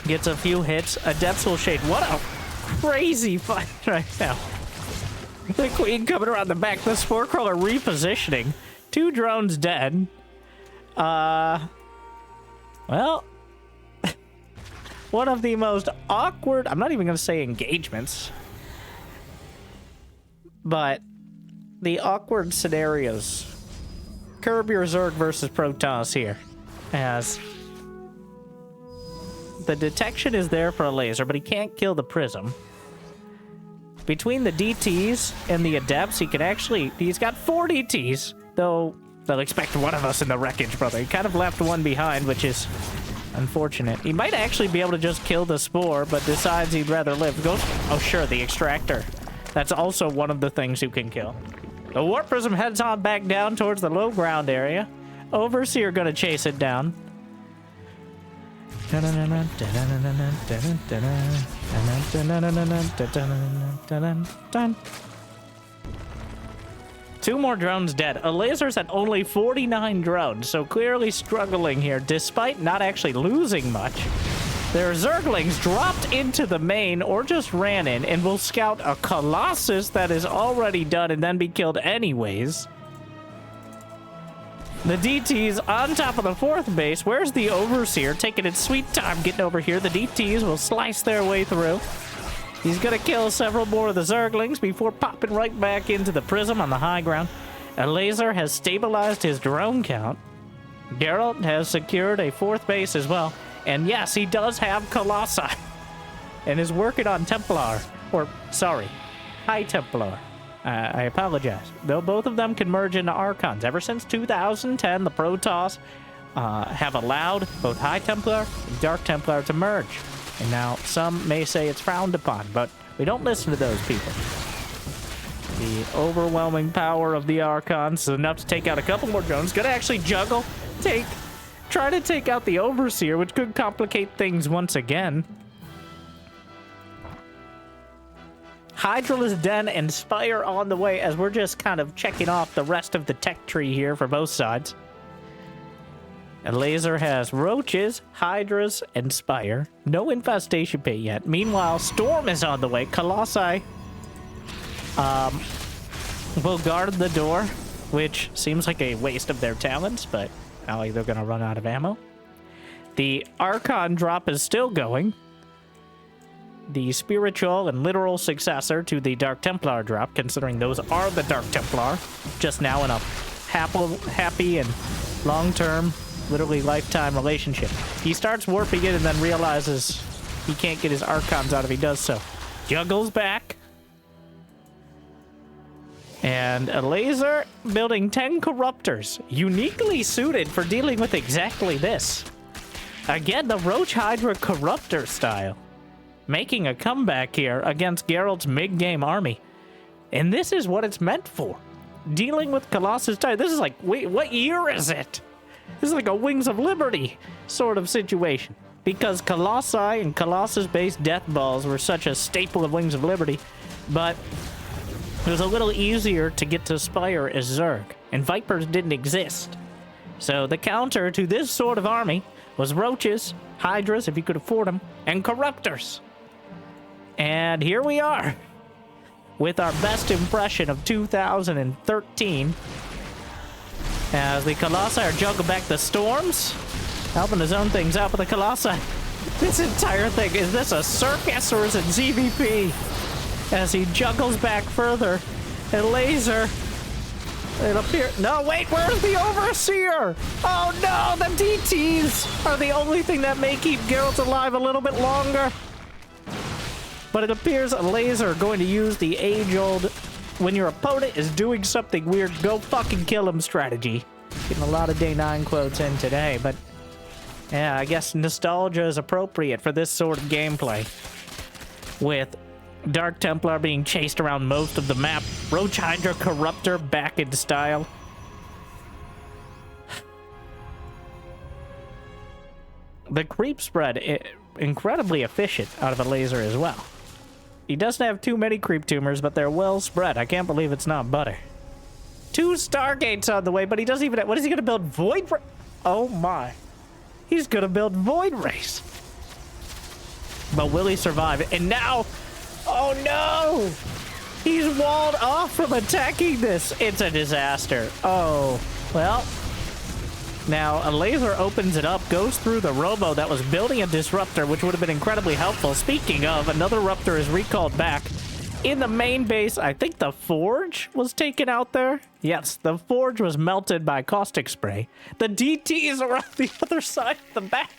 gets a few hits. Adepts will shade. What a crazy fight right now. The Queen coming around the back. The Spore Crawler repositioning. 2 drones dead. Well, one of the most awkward, I'm not even going to say engagements, but the awkward scenarios. Curb your Zerg versus Protoss here, as the detection is there for a laser, but he can't kill the Prism. Between the DTs and the Adepts, he's got 4 DTs, though they'll expect one of us in the wreckage, brother. He kind of left one behind, which is unfortunate. He might actually be able to just kill the Spore, but decides he'd rather live. Oh, sure, the Extractor. That's also one of the things you can kill. The Warp Prism heads on back down towards the low ground area. Overseer gonna chase it down. 2 more drones dead. Elazer's at only 49 drones, so clearly struggling here, despite not actually losing much. Their Zerglings dropped into the main or just ran in and will scout a Colossus that is already done and then be killed anyways. The DT's on top of the 4th base. Where's the Overseer? Taking its sweet time getting over here. The DT's will slice their way through. He's gonna kill several more of the Zerglings before popping right back into the Prism on the high ground. Elazer has stabilized his drone count. Geralt has secured a 4th base as well. And yes, he does have Colossi. And is working on Templar. Or, sorry, High Templar. I apologize. Though both of them can merge into Archons. Ever since 2010, the Protoss have allowed both High Templar and Dark Templar to merge. And now some may say it's frowned upon, but we don't listen to those people. The overwhelming power of the Archons is enough to take out a couple more drones. Gonna actually juggle, try to take out the Overseer, which could complicate things once again. Hydralisk Den and Spire on the way as we're just kind of checking off the rest of the tech tree here for both sides. Elazer has Roaches, Hydras, and Spire. No Infestation Pit yet. Meanwhile, Storm is on the way. Colossi will guard the door, which seems like a waste of their talents, but they're going to run out of ammo. The Archon drop is still going. The spiritual and literal successor to the Dark Templar drop, considering those are the Dark Templar, just now in a happy and long-term, literally lifetime relationship. He starts warping it and then realizes he can't get his Archons out if he does so. Juggles back. And Elazer building 10 Corruptors, uniquely suited for dealing with exactly this. Again, the Roach Hydra Corruptor style. Making a comeback here against Geralt's mid-game army. And this is what it's meant for. Dealing with Colossus type. This is like, wait, what year is it? This is like a Wings of Liberty sort of situation. Because Colossi and Colossus-based death balls were such a staple of Wings of Liberty. But it was a little easier to get to Spire as Zerg. And Vipers didn't exist. So the counter to this sort of army was Roaches, Hydras, if you could afford them, and Corruptors. And here we are, with our best impression of 2013, as the Colossi are juggling back the Storms, helping to zone things out with the Colossi. This entire thing, is this a circus or is it ZVP? As he juggles back further, and Elazer, it appears, no, wait, where's the Overseer? Oh no, the DTs are the only thing that may keep Geralt alive a little bit longer. But it appears Elazer going to use the age-old, when your opponent is doing something weird, go fucking kill him strategy. Getting a lot of Day 9 quotes in today, but yeah, I guess nostalgia is appropriate for this sort of gameplay. With Dark Templar being chased around most of the map, Roach Hydra Corruptor back in style. The creep spread, incredibly efficient out of Elazer as well. He doesn't have too many creep tumors, but they're well spread. I can't believe it's not butter. 2 Stargates on the way, but he doesn't even... What is he going to build? Void... Oh my. He's going to build Void Race. But will he survive? And now... Oh no! He's walled off from attacking this. It's a disaster. Oh, well... Now, Elazer opens it up, goes through the Robo that was building a Disruptor, which would have been incredibly helpful. Speaking of, another Ruptor is recalled back. In the main base, I think the Forge was taken out there. Yes, the Forge was melted by Caustic Spray. The DTs are on the other side of the map.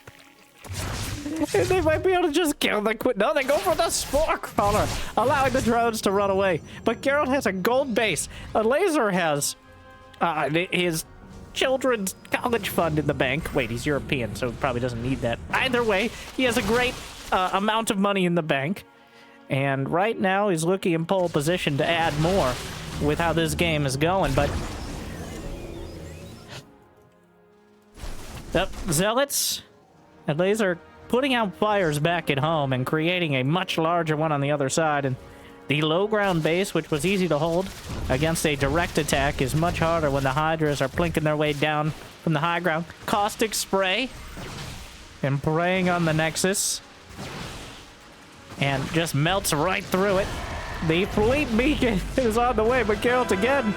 And they might be able to just kill the... No, they go for the Spore Crawler, allowing the drones to run away. But Geralt has a gold base. Elazer has his... children's college fund in the bank. Wait, he's European, so probably doesn't need that. Either way, he has a great amount of money in the bank. And right now, he's looking in pole position to add more with how this game is going. But Zealots and Elazer putting out fires back at home and creating a much larger one on the other side. And The low ground base, which was easy to hold against a direct attack, is much harder when the Hydras are plinking their way down from the high ground. Caustic Spray and preying on the Nexus. And just melts right through it. The fleet beacon is on the way, but Geralt again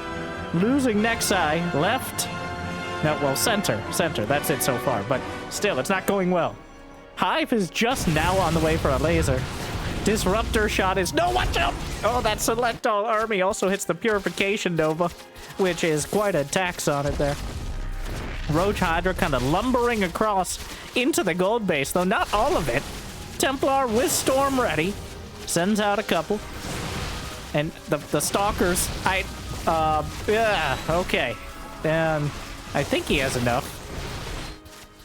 losing Nexi. Left. No, well, center. Center. That's it so far. But still, it's not going well. Hive is just now on the way for a laser. Disruptor shot is... No, watch out! Oh, that Select All army also hits the Purification Nova, which is quite a tax on it there. Roach Hydra kind of lumbering across into the gold base, though not all of it. Templar with Storm ready. Sends out a couple. And the Stalkers, yeah, okay. And I think he has enough.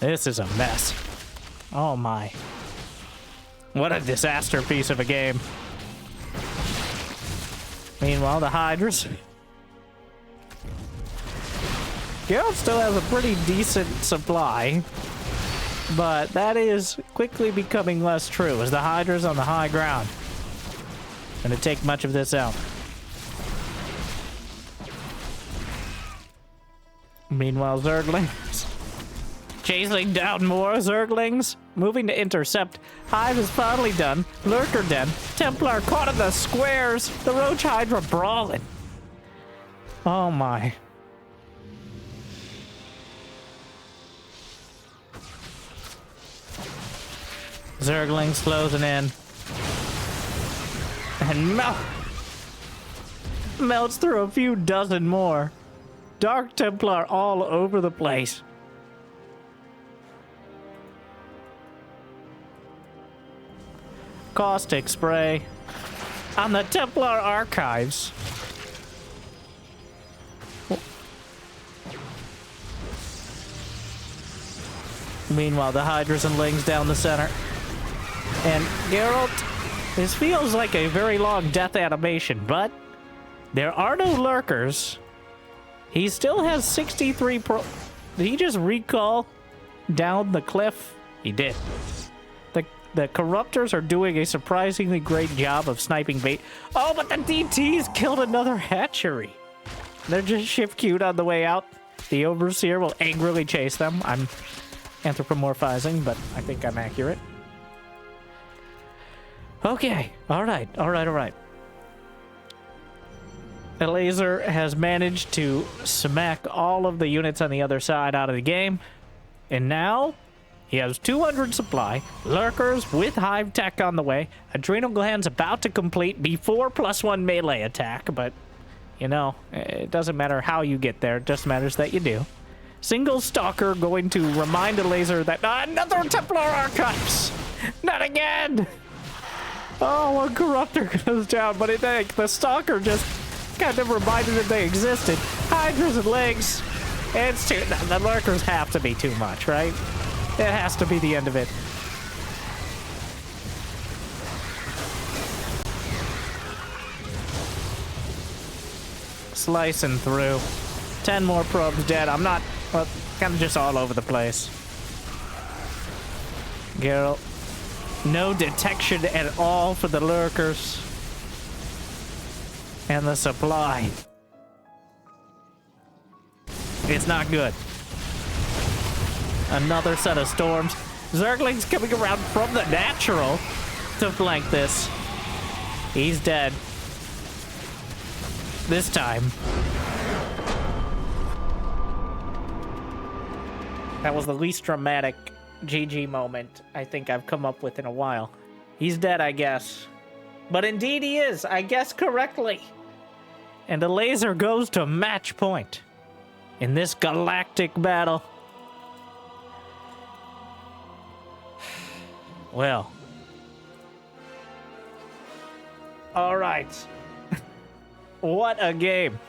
This is a mess. Oh my. What a disaster piece of a game. Meanwhile, the Hydras. Geralt still has a pretty decent supply, but that is quickly becoming less true as the Hydra's on the high ground. Gonna take much of this out. Meanwhile, Zerglings chasing down more Zerglings, moving to intercept. Hive is finally done. Lurker Den. Templar caught in the squares. The Roach Hydra brawling. Oh my. Zerglings closing in. And melts through a few dozen more. Dark Templar all over the place. Caustic Spray on the Templar archives. Meanwhile, the Hydras and Lings down the center. And Geralt, this feels like a very long death animation, but there are no lurkers. He still has 63 Did he just recall down the cliff? He did. The Corruptors are doing a surprisingly great job of sniping bait. Oh, but the DTs killed another hatchery. They're just shift queued on the way out. The Overseer will angrily chase them. I'm anthropomorphizing, but I think I'm accurate. Okay. All right. Elazer has managed to smack all of the units on the other side out of the game. And now he has 200 supply, Lurkers with Hive Tech on the way, Adrenal Gland's about to complete before +1 melee attack, but, you know, it doesn't matter how you get there, it just matters that you do. Single Stalker going to remind Elazer that another Templar Archives! Not again! Oh, one Corruptor goes down, but the Stalker just kind of reminded that they existed. Hydras and legs. It's too... The Lurkers have to be too much, right? It has to be the end of it. Slicing through. 10 more probes dead. I'm not... Well, kind of just all over the place. Geralt. No detection at all for the Lurkers. And the supply. It's not good. Another set of storms. Zergling's coming around from the natural to flank this. He's dead. This time. That was the least dramatic GG moment I think I've come up with in a while. He's dead, I guess. But indeed he is. I guessed correctly. And Elazer goes to match point in this galactic battle. Well. All right. What a game.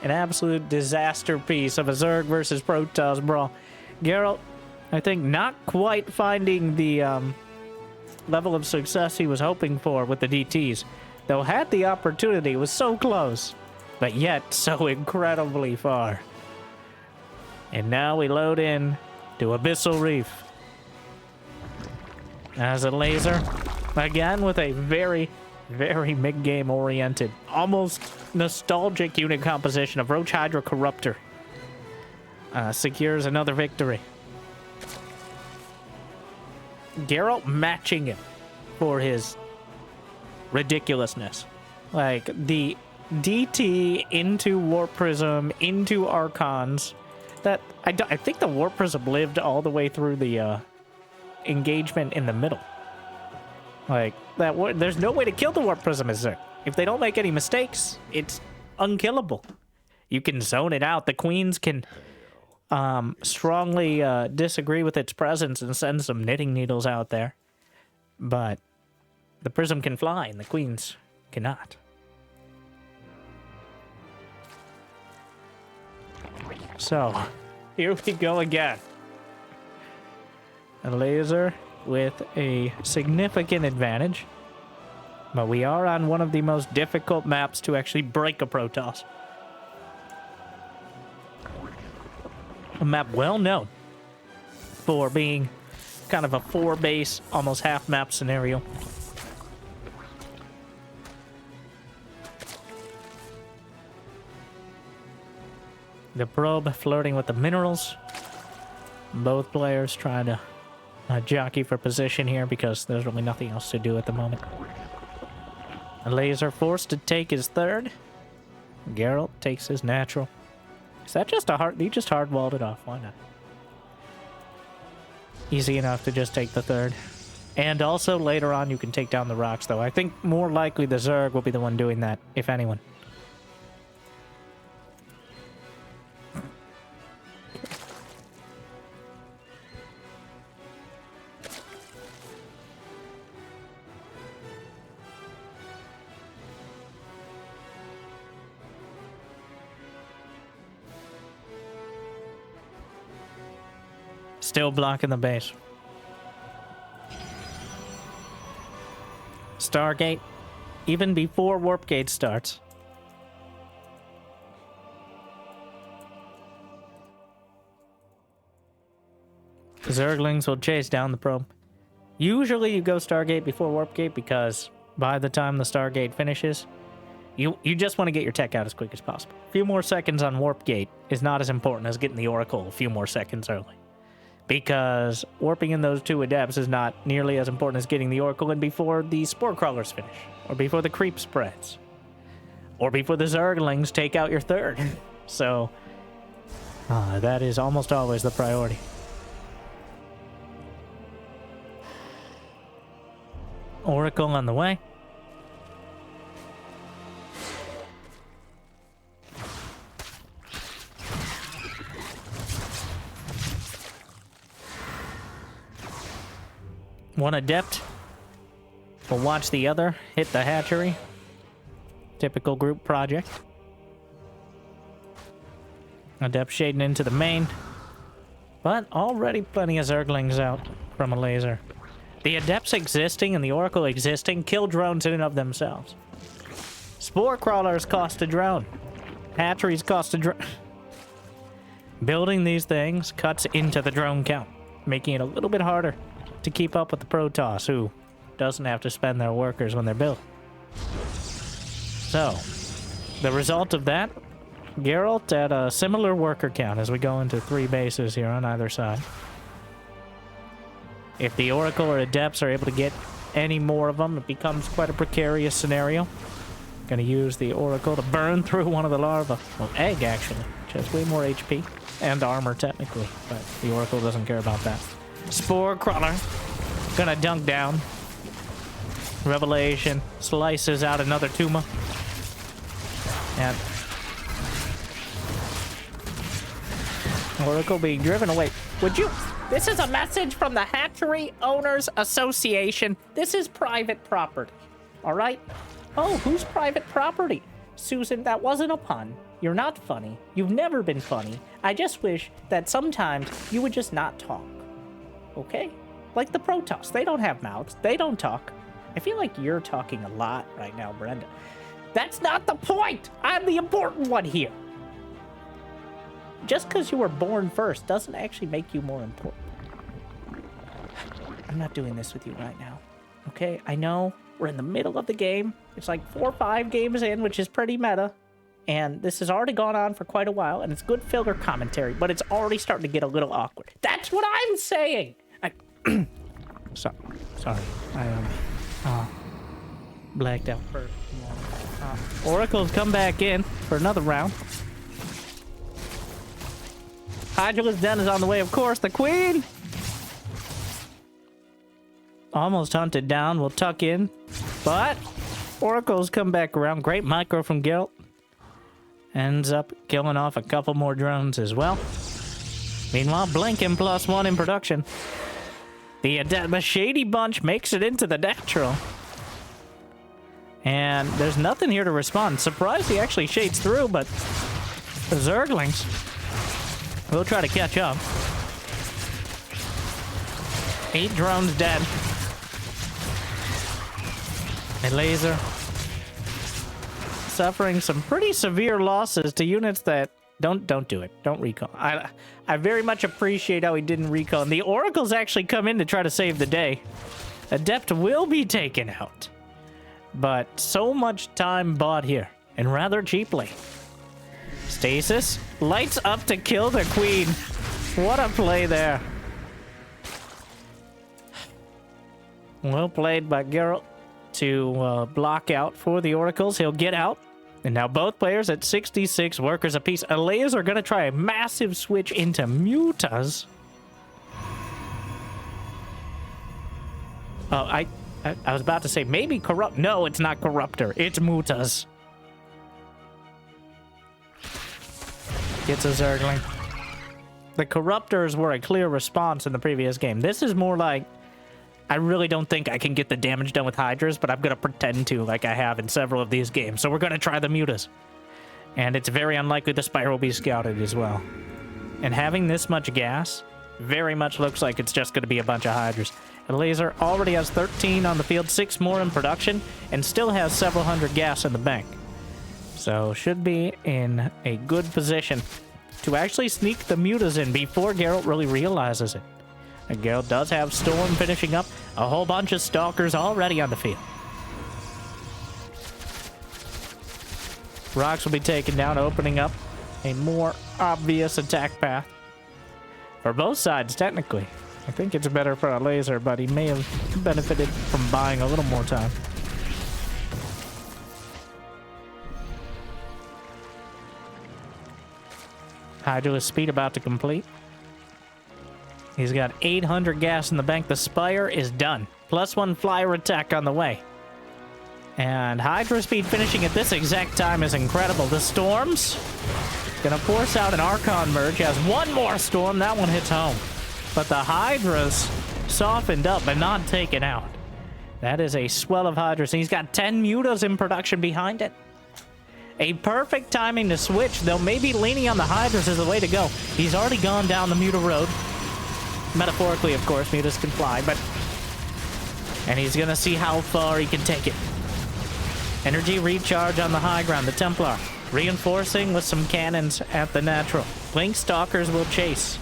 An absolute disaster piece of a Zerg versus Protoss brawl. Geralt, I think not quite finding the level of success he was hoping for with the DTs. Though had the opportunity, was so close. But yet so incredibly far. And now we load in to Abyssal Reef. As Elazer, again with a very Very mid-game oriented. Almost nostalgic unit composition of Roach Hydra Corruptor. Secures another victory. Geralt matching him for his ridiculousness. Like, the DT into Warp Prism, into Archons. That I think the Warp Prism lived all the way through the engagement in the middle. Like, there's no way to kill the Warp Prism, is there? If they don't make any mistakes, it's unkillable. You can zone it out. The Queens can strongly disagree with its presence and send some knitting needles out there. But the Prism can fly and the Queens cannot. So, here we go again. Elazer with a significant advantage. But we are on one of the most difficult maps to actually break a Protoss. A map well known for being kind of a 4-base, almost half-map scenario. The probe flirting with the minerals. Both players trying to jockey for position here because there's really nothing else to do at the moment. Elazer forced to take his third. Geralt takes his natural. Is that just a hard... He just hard-walled it off. Why not? Easy enough to just take the third. And also, later on, you can take down the rocks, though. I think more likely the Zerg will be the one doing that, if anyone. Still blocking the base. Stargate, even before Warp Gate starts. Zerglings will chase down the probe. Usually you go Stargate before Warp Gate because by the time the Stargate finishes, you just want to get your tech out as quick as possible. A few more seconds on Warp Gate is not as important as getting the Oracle a few more seconds early. Because warping in those two adepts is not nearly as important as getting the Oracle in before the Spore Crawlers finish, or before the creep spreads, or before the Zerglings take out your third. So, that is almost always the priority. Oracle on the way. One adept will watch the other hit the hatchery. Typical group project. Adept shading into the main. But already plenty of Zerglings out from Elazer. The adepts existing and the Oracle existing kill drones in and of themselves. Spore Crawlers cost a drone. Hatcheries cost a drone. Building these things cuts into the drone count, making it a little bit harder to keep up with the Protoss, who doesn't have to spend their workers when they're built. So, the result of that, Geralt at a similar worker count as we go into 3 bases here on either side. If the Oracle or Adepts are able to get any more of them, it becomes quite a precarious scenario. Gonna use the Oracle to burn through one of the larvae. Well, egg, actually, which has way more HP and armor, technically, but the Oracle doesn't care about that. Spore Crawler gonna dunk down. Revelation slices out another Tuma. And Oracle being driven away. Would you? This is a message from the Hatchery Owners Association. This is private property. All right? Oh, whose private property? Susan, that wasn't a pun. You're not funny. You've never been funny. I just wish that sometimes you would just not talk. Okay? Like the Protoss. They don't have mouths. They don't talk. I feel like you're talking a lot right now, Brenda. That's not the point! I'm the important one here. Just because you were born first doesn't actually make you more important. I'm not doing this with you right now. Okay? I know We're in the middle of the game. It's like 4 or 5 games in, which is pretty meta. And this has already gone on for quite a while, and it's good filler commentary, but it's already starting to get a little awkward. That's what I'm saying! Sorry. I blacked out for a moment. Oracle's come back in for another round. Hydralisk Den is on the way, of course. The Queen! Almost hunted down. We'll tuck in. But Oracle's come back around. Great micro from Geralt. Ends up killing off a couple more drones as well. Meanwhile, Blinking +1 in production. The Shady Bunch makes it into the natural. And there's nothing here to respond. Surprised he actually shades through, but the Zerglings will try to catch up. 8 drones dead. Elazer suffering some pretty severe losses to units that don't do it. Don't recall. I very much appreciate how he didn't recall. And the Oracles actually come in to try to save the day. Adept will be taken out. But so much time bought here, and rather cheaply. Stasis lights up to kill the Queen. What a play there. Well played by Geralt to block out for the Oracles. He'll get out. And now both players at 66 workers apiece. Elazer are going to try a massive switch into Mutas. Oh, I was about to say maybe Corrupt. No, it's not Corruptor. It's Mutas. Gets a Zergling. The Corruptors were a clear response in the previous game. This is more like, I really don't think I can get the damage done with Hydras, but I'm going to pretend to, like I have in several of these games. So we're going to try the Mutas. And it's very unlikely the Spire will be scouted as well. And having this much gas very much looks like it's just going to be a bunch of Hydras. Elazer already has 13 on the field, 6 more in production, and still has several hundred gas in the bank. So should be in a good position to actually sneak the Mutas in before Geralt really realizes it. And Geralt does have Storm finishing up. A whole bunch of Stalkers already on the field. Rocks will be taken down, opening up a more obvious attack path. For both sides, technically. I think it's better for Elazer, but he may have benefited from buying a little more time. Hydralisk speed about to complete. He's got 800 gas in the bank. The Spire is done. +1 flyer attack on the way. And Hydra speed finishing at this exact time is incredible. The Storms gonna force out an Archon merge. Has one more Storm. That one hits home. But the Hydras softened up but not taken out. That is a swell of Hydras. And he's got 10 Mutas in production behind it. A perfect timing to switch, though maybe leaning on the Hydras is the way to go. He's already gone down the Muta road. Metaphorically, of course, Mutas can fly, but... And he's gonna see how far he can take it. Energy recharge on the high ground, the Templar. Reinforcing with some cannons at the natural. Blink Stalkers will chase.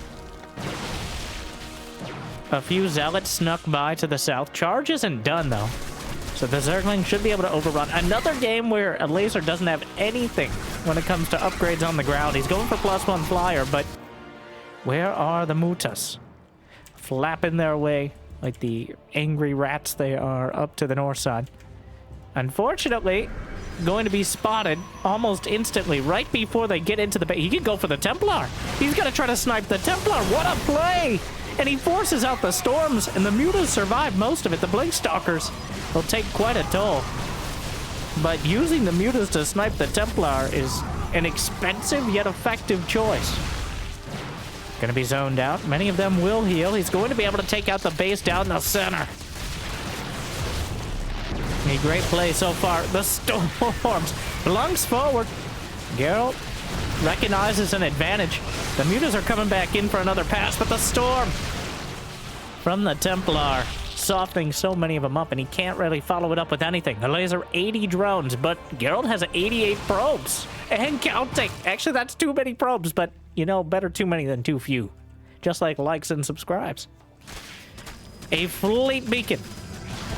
A few Zealots snuck by to the south. Charge isn't done, though. So the Zergling should be able to overrun. Another game where Elazer doesn't have anything when it comes to upgrades on the ground. He's going for +1 flyer, but... Where are the Mutas? Flapping their way like the angry rats they are up to the north side. Unfortunately, going to be spotted almost instantly right before they get into the base. He could go for the Templar. He's going to try to snipe the Templar. What a play! And he forces out the Storms, and the Mutas survive most of it. The Blink Stalkers will take quite a toll. But using the Mutas to snipe the Templar is an expensive yet effective choice. Going to be zoned out. Many of them will heal. He's going to be able to take out the base down the center. A great play so far. The Storms blunks forward. Geralt recognizes an advantage. The Mutas are coming back in for another pass, but the Storm from the Templar softening so many of them up, and he can't really follow it up with anything. Elazer 80 drones, but Geralt has 88 probes and counting. Actually, that's too many probes, but you know, better too many than too few. Just like likes and subscribes. A fleet beacon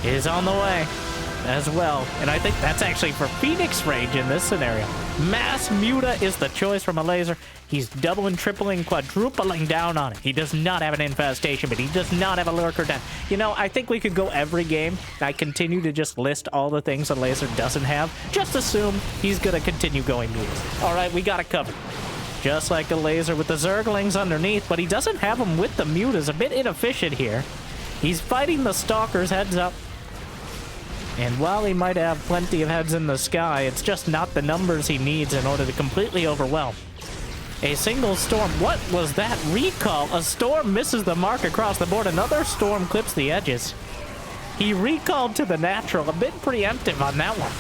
is on the way. as well. And I think that's actually for Phoenix range in this scenario. Mass Muta is the choice from Elazer. He's doubling, tripling, quadrupling down on it. He does not have an infestation, but he does not have a lurker down. You know, I think we could go every game. I continue to just list all the things Elazer doesn't have. Just assume he's going to continue going mutas. All right, we got it covered. Just like Elazer with the Zerglings underneath, but he doesn't have them with the mutas. A bit inefficient here. He's fighting the Stalkers heads up. And while he might have plenty of heads in the sky, it's just not the numbers he needs in order to completely overwhelm. A single storm. What was that recall? A storm misses the mark across the board. Another storm clips the edges. He recalled to the natural. A bit preemptive on that one.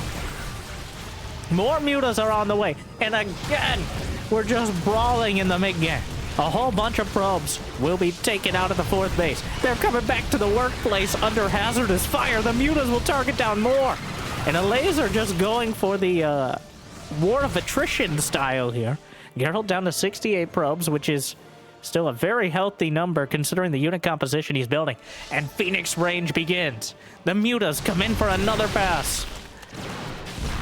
More mutas are on the way. And again, we're just brawling in the mid-game. A whole bunch of probes will be taken out of the 4th base. They're coming back to the workplace under hazardous fire. The mutas will target down more. And Elazer just going for the war of attrition style here. Geralt down to 68 probes, which is still a very healthy number considering the unit composition he's building. And Phoenix range begins. The mutas come in for another pass.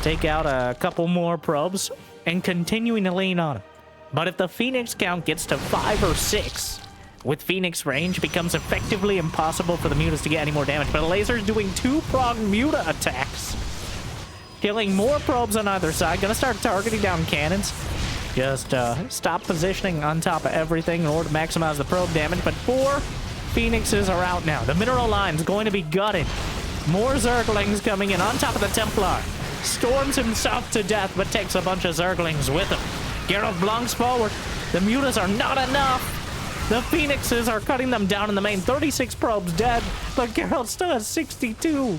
Take out a couple more probes and continuing to lean on him. But if the Phoenix count gets to 5 or 6, with Phoenix range, becomes effectively impossible for the mutas to get any more damage. But Elazer's doing 2-pronged muta attacks. Killing more probes on either side. Gonna start targeting down cannons. Just stop positioning on top of everything in order to maximize the probe damage. But 4 Phoenixes are out now. The mineral line's going to be gutted. More Zerglings coming in on top of the Templar. Storms himself to death, but takes a bunch of Zerglings with him. Geralt blunks forward. The mutas are not enough. The Phoenixes are cutting them down in the main. 36 probes dead, but Geralt still has 62.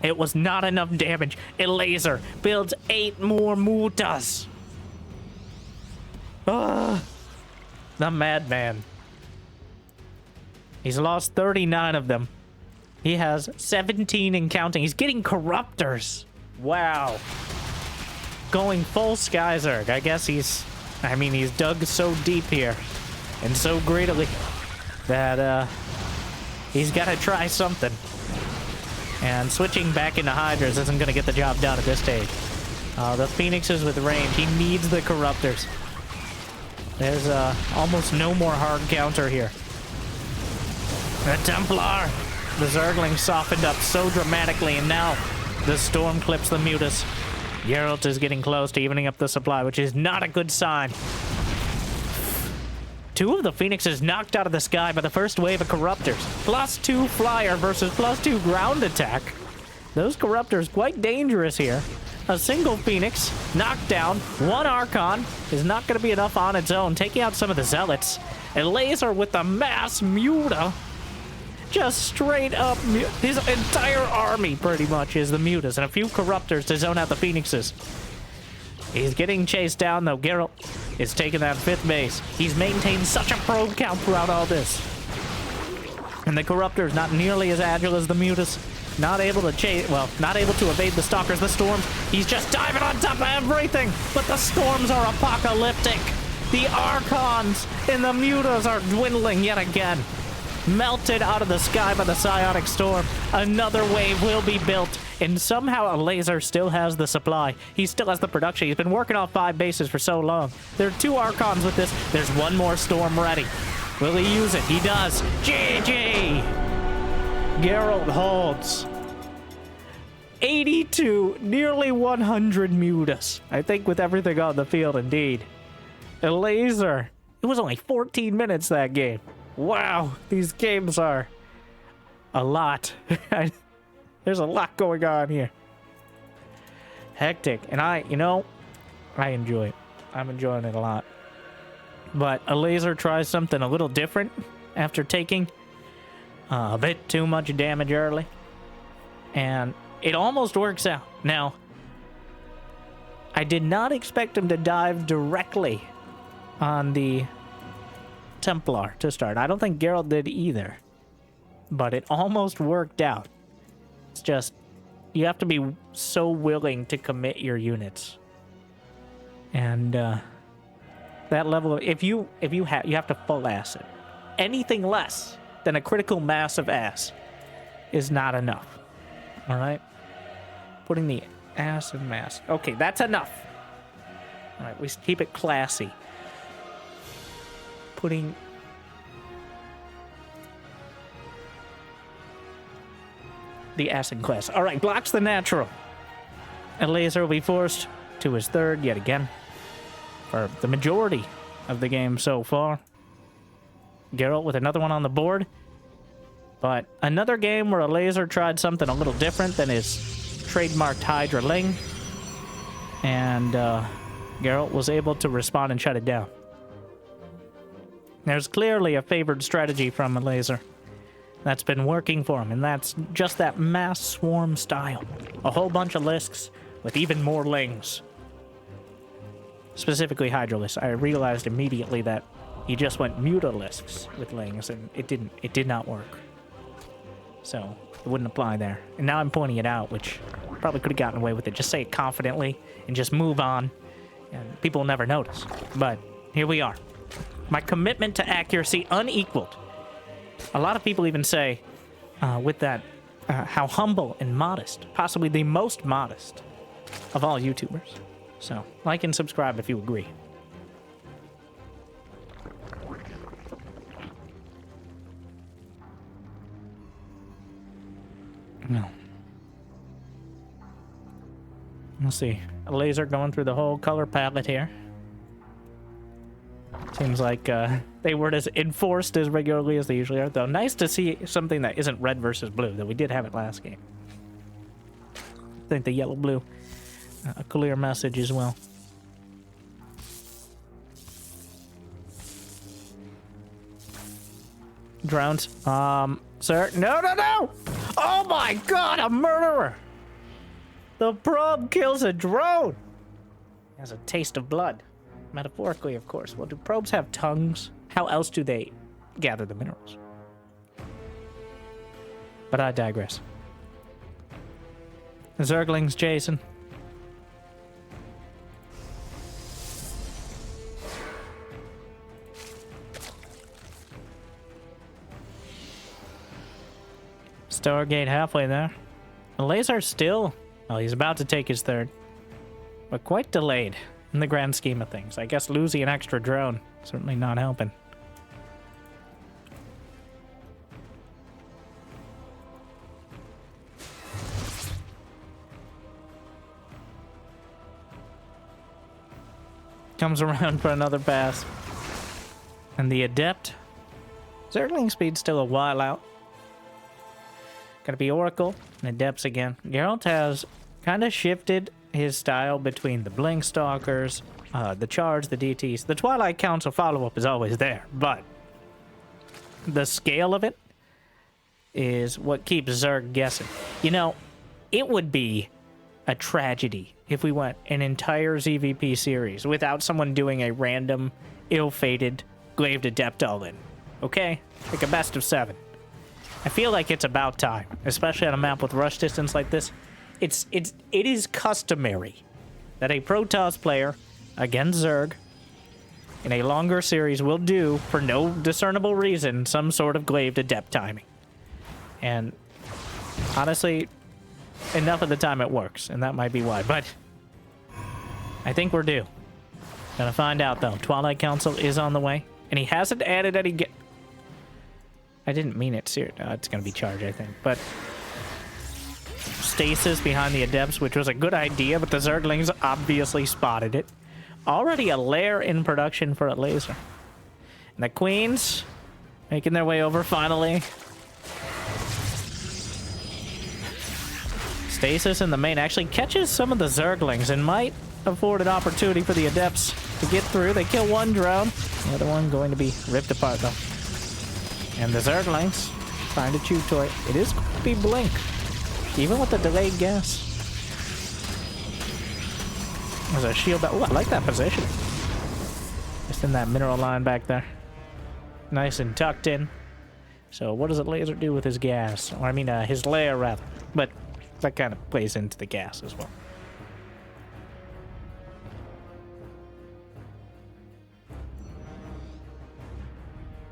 It was not enough damage. Elazer builds 8 more mutas. The madman. He's lost 39 of them. He has 17 and counting. He's getting corruptors. Wow. Going full Sky Zerg. I guess he's dug so deep here and so greedily that he's got to try something. And switching back into Hydras isn't going to get the job done at this stage. The Phoenixes with range. He needs the corruptors. There's almost no more hard counter here. The Templar. The Zergling softened up so dramatically, and now the storm clips the mutas. Geralt is getting close to evening up the supply, which is not a good sign. 2 of the Phoenixes knocked out of the sky by the first wave of Corruptors. +2 flyer versus +2 ground attack. Those Corruptors quite dangerous here. A single Phoenix knocked down. 1 Archon is not going to be enough on its own, taking out some of the Zealots. Elazer with the mass muta. Just straight up, his entire army pretty much is the mutas and a few corruptors to zone out the Phoenixes. He's getting chased down though. Geralt is taking that 5th base. He's maintained such a probe count throughout all this. And the corruptors not nearly as agile as the mutas. Not able to chase, well, not able to evade the stalkers, the storms. He's just diving on top of everything. But the storms are apocalyptic. The Archons and the mutas are dwindling yet again. Melted out of the sky by the psionic storm. Another wave will be built, and somehow Elazer still has the supply. He still has the production. He's been working on 5 bases for so long. There are 2 Archons with this. There's 1 more storm ready. Will he use it? He does. GG! Geralt holds 82, nearly 100 mutas. I think with everything on the field, indeed. Elazer. It was only 14 minutes that game. Wow, these games are a lot. There's a lot going on here. Hectic. And I enjoy it. I'm enjoying it a lot. But Elazer tries something a little different after taking a bit too much damage early. And it almost works out. Now, I did not expect him to dive directly on the Templar to start. I don't think Geralt did either. But it almost worked out. It's just, you have to be so willing to commit your units. And that level of, you have to full ass it. Anything less than a critical mass of ass, is not enough. All right? Putting the acid mask. Okay, that's enough. All right, we keep it classy. Putting... the acid class. All right, blocks the natural. Elazer will be forced to his third yet again. For the majority of the game so far. Geralt with another one on the board. But another game where Elazer tried something a little different than his trademarked Hydra Ling. And Geralt was able to respond and shut it down. There's clearly a favored strategy from Elazer that's been working for him, and that's just that mass swarm style. A whole bunch of Lisks with even more Lings. Specifically Hydralisks. I realized immediately that he just went Mutalisks with Lings, and it did not work. So, it wouldn't apply there. And now I'm pointing it out, which probably could have gotten away with it. Just say it confidently and just move on, and people will never notice. But here we are. My commitment to accuracy unequaled. A lot of people even say, with that, how humble and modest, possibly the most modest of all YouTubers. So, like and subscribe if you agree. No. Let's see. A laser going through the whole color palette here. Seems like they weren't as enforced as regularly as they usually are, though. Nice to see something that isn't red versus blue, though we did have it last game. I think the yellow-blue, a clear message as well. Drones. Sir? No, no, no! Oh my god, a murderer! The probe kills a drone! Has a taste of blood. Metaphorically, of course. Well, do probes have tongues? How else do they gather the minerals? But I digress. Zerglings, Jason. Stargate halfway there. Elazer still... well, he's about to take his third. But quite delayed in the grand scheme of things. I guess losing an extra drone certainly not helping. Comes around for another pass. And the Adept. Zergling speed's still a while out. Gonna be Oracle and Adepts again. Geralt has kind of shifted his style between the Blink Stalkers, the Charge, the DTs. The Twilight Council follow-up is always there, but the scale of it is what keeps Zerg guessing. You know, it would be a tragedy if we went an entire ZVP series without someone doing a random, ill-fated Glaive Adept all-in. Okay? Like a best of 7. I feel like it's about time, especially on a map with rush distance like this. It is customary that a Protoss player against Zerg in a longer series will do, for no discernible reason, some sort of Glaive Adept timing. And honestly, enough of the time it works, and that might be why. But I think we're due. Gonna find out though. Twilight Council is on the way, and he hasn't added any. I didn't mean it serious. It's gonna be Charge, I think. But stasis behind the Adepts, which was a good idea, but the Zerglings obviously spotted it. Already a lair in production for Elazer. And the Queens making their way over finally. Stasis in the main actually catches some of the Zerglings and might afford an opportunity for the Adepts to get through. They kill one drone. The other one going to be ripped apart though. And the Zerglings trying to chew toy. It is going to be Blink. Even with the delayed gas. There's a shield back. Ooh, I like that position. Just in that mineral line back there. Nice and tucked in. So what does Elazer do with his gas? Or I mean, his lair rather. But that kind of plays into the gas as well.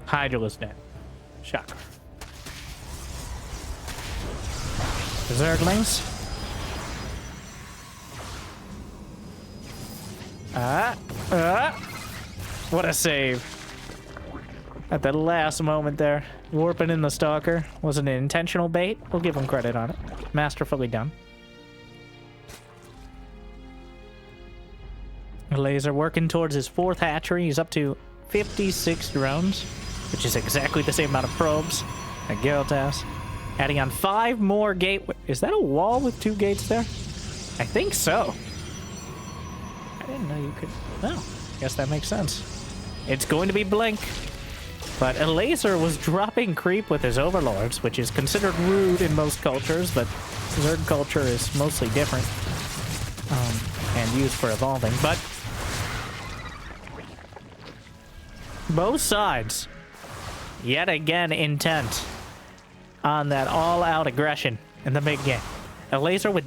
Hydralisk net. Shocker. Zerglings. What a save. At the last moment there. Warping in the Stalker. Was it an intentional bait? We'll give him credit on it. Masterfully done. Elazer working towards his 4th hatchery. He's up to 56 drones, which is exactly the same amount of probes that Geralt has. Adding on 5 more gate... Is that a wall with 2 gates there? I think so. I didn't know you could... Oh, guess that makes sense. It's going to be Blink. But Elazer was dropping creep with his overlords, which is considered rude in most cultures, but Zerg culture is mostly different. And used for evolving, but... Both sides, yet again, intent on that all-out aggression in the big game. Elazer with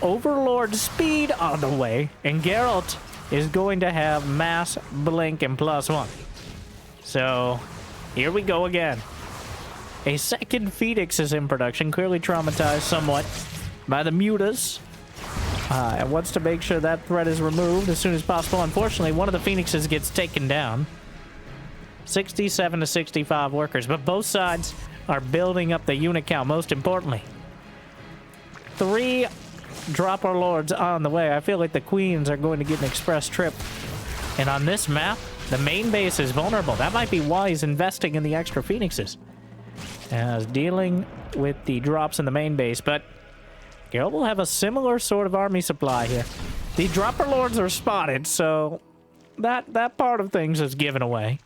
Overlord speed on the way, and Geralt is going to have mass blink and +1. So, here we go again. A second Phoenix is in production, clearly traumatized somewhat by the Mutas. And wants to make sure that threat is removed as soon as possible. Unfortunately, one of the Phoenixes gets taken down. 67 to 65 workers, but both sides are building up the unit count, most importantly. 3 Dropper Lords on the way. I feel like the Queens are going to get an express trip. And on this map, the main base is vulnerable. That might be why he's investing in the extra Phoenixes. As dealing with the drops in the main base, but Geralt will have a similar sort of army supply here. The Dropper Lords are spotted, so that part of things is given away.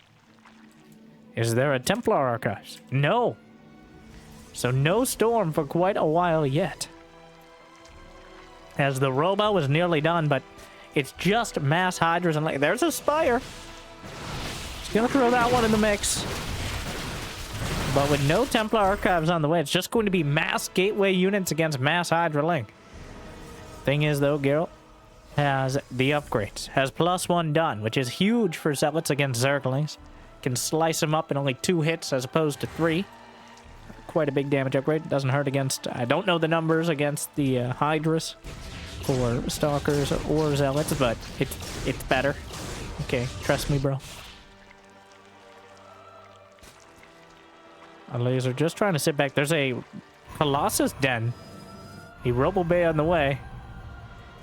Is there a Templar Archives? No. So no storm for quite a while yet. As the Robo is nearly done, but it's just mass Hydras and... There's a Spire. Just gonna throw that one in the mix. But with no Templar Archives on the way, it's just going to be mass Gateway units against mass Hydra Link. Thing is, though, Geralt has the upgrades. Has +1 done, which is huge for Zealots against Zerglings. Can slice them up in only 2 hits as opposed to 3. Quite a big damage upgrade. Doesn't hurt against... I don't know the numbers against the Hydras for Stalkers or Zealots, but it's better. Okay, trust me, bro. Elazer just trying to sit back. There's a Colossus Den. A Robo Bay on the way.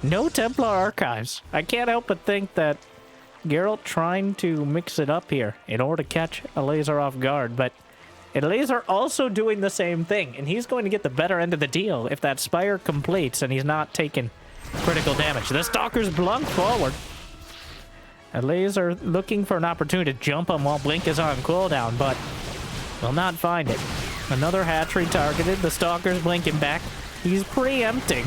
No Templar Archives. I can't help but think that Geralt trying to mix it up here in order to catch Elazer off guard, but Elazer also doing the same thing, and he's going to get the better end of the deal if that Spire completes and he's not taking critical damage. The Stalker's blunk forward. Elazer looking for an opportunity to jump him while Blink is on cooldown, but will not find it. Another hatchery targeted. The Stalker's blinking back. He's preempting,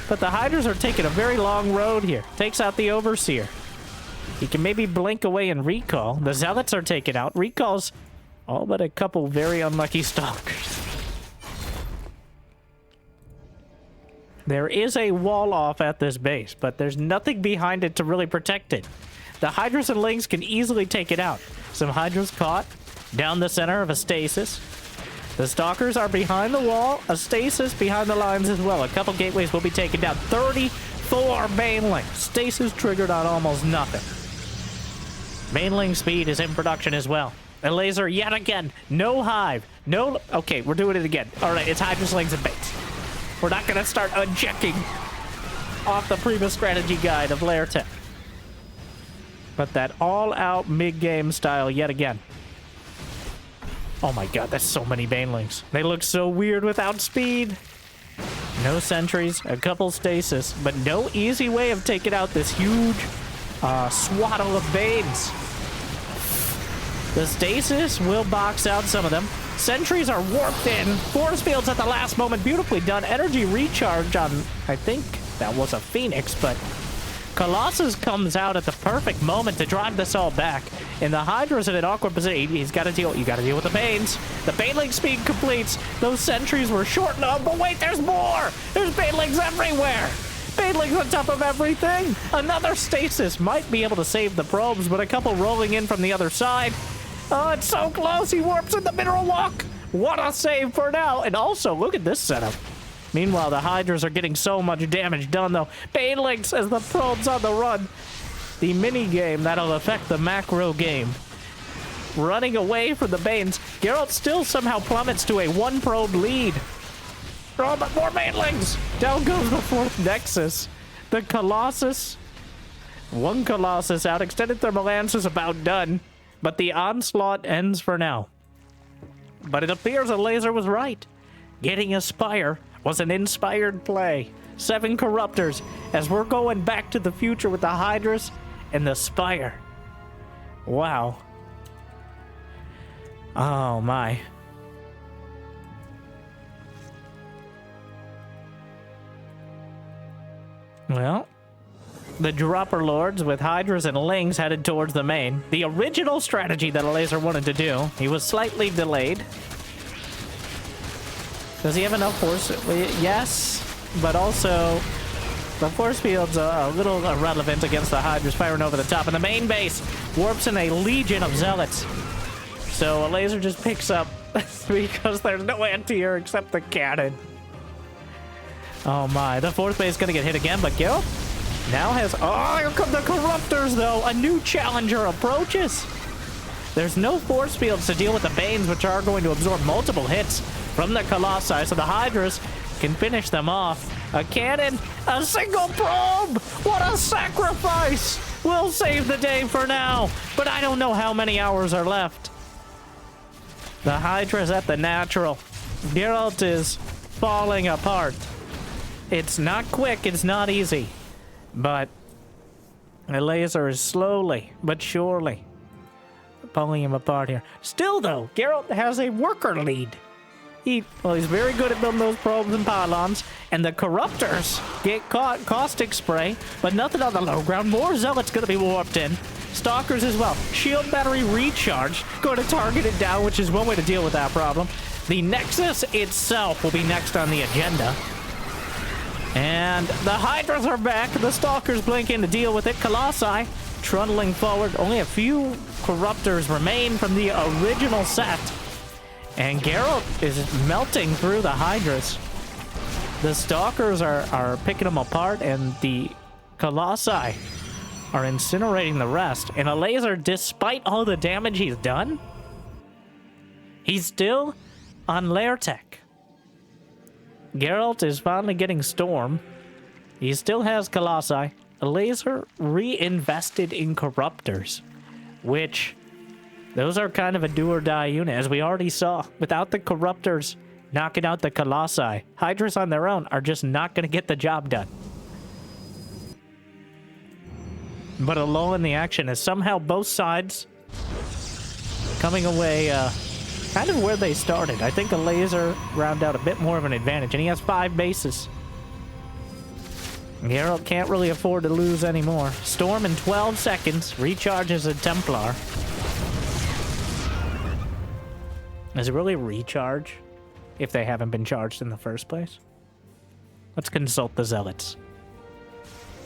but the Hydras are taking a very long road here. Takes out the Overseer. He can maybe blink away and recall. The Zealots are taken out. Recalls all but a couple very unlucky Stalkers. There is a wall off at this base, but there's nothing behind it to really protect it. The Hydras and Lings can easily take it out. Some Hydras caught down the center of a stasis. The Stalkers are behind the wall. A stasis behind the lines as well. A couple gateways will be taken down. 34 Baneling. Stasis triggered on almost nothing. Baneling speed is in production as well. Elazer yet again. No Hive. No... Okay, we're doing it again. Alright, it's Hydra Slings and Baits. We're not going to start unchecking off the previous strategy guide of Lair 10. But that all-out mid-game style yet again. Oh my god, that's so many Banelings. They look so weird without speed. No sentries, a couple stasis, but no easy way of taking out this huge swaddle of Banes. The stasis will box out some of them. Sentries are warped in. Force fields at the last moment. Beautifully done. Energy recharge on, I think that was a Phoenix, but Colossus comes out at the perfect moment to drive this all back. And the Hydra's in an awkward position. He's got to deal. You got to deal with the Banes. The Baneling speed completes. Those sentries were short enough, but wait, there's more. There's Banelings everywhere. Banelings on top of everything. Another stasis might be able to save the probes, but a couple rolling in from the other side. Oh, it's so close. He warps in the mineral walk. What a save for now. And also, look at this setup. Meanwhile, the Hydras are getting so much damage done, though. Banelings as the probes on the run. The mini-game that'll affect the macro game. Running away from the Banes. Geralt still somehow plummets to a 1-probe lead. Oh, but more Banelings! Down goes the 4th Nexus. The Colossus. 1 Colossus out. Extended Thermal Lance is about done. But the onslaught ends for now. But it appears Elazer was right. Getting a Spire was an inspired play. 7 Corruptors, as we're going back to the future with the Hydras and the Spire. Wow. Oh my. Well, the Dropper Lords with Hydras and Lings headed towards the main. The original strategy that Elazer wanted to do. He was slightly delayed. Does he have enough force? Yes, but also the force field's a little irrelevant against the Hydras firing over the top. And the main base warps in a legion of Zealots. So Elazer just picks up because there's no anti-air except the cannon. Oh my, the 4th base is gonna get hit again, but Geralt now has... Oh, here come the Corruptors, though! A new challenger approaches! There's no force fields to deal with the Banes, which are going to absorb multiple hits from the Colossi, so the Hydras can finish them off. A cannon, a single probe! What a sacrifice! We'll save the day for now, but I don't know how many hours are left. The Hydra's at the natural. Geralt is falling apart. It's not quick, it's not easy. But Elazer is slowly but surely pulling him apart here. Still, though, Geralt has a worker lead. He's very good at building those probes and pylons, and the Corruptors get caught caustic spray, but nothing on the low ground. More Zealots gonna be warped in. Stalkers as well. Shield battery recharged. Going to target it down, which is one way to deal with that problem. The Nexus itself will be next on the agenda. And the Hydras are back. The Stalkers blink in to deal with it. Colossi trundling forward. Only a few Corruptors remain from the original set. And Geralt is melting through the Hydras. The Stalkers are picking them apart, and the Colossi are incinerating the rest. And Elazer, despite all the damage he's done, he's still on Lair Tech. Geralt is finally getting Storm. He still has Colossi. Elazer reinvested in Corruptors, which those are kind of a do or die unit, as we already saw. Without the Corruptors knocking out the Colossi, Hydras on their own are just not going to get the job done. But a lull in the action is somehow both sides coming away kind of where they started. I think Elazer round out a bit more of an advantage, and he has 5 bases. Geralt can't really afford to lose anymore. Storm in 12 seconds, recharges a Templar. Does it really recharge if they haven't been charged in the first place? Let's consult the Zealots.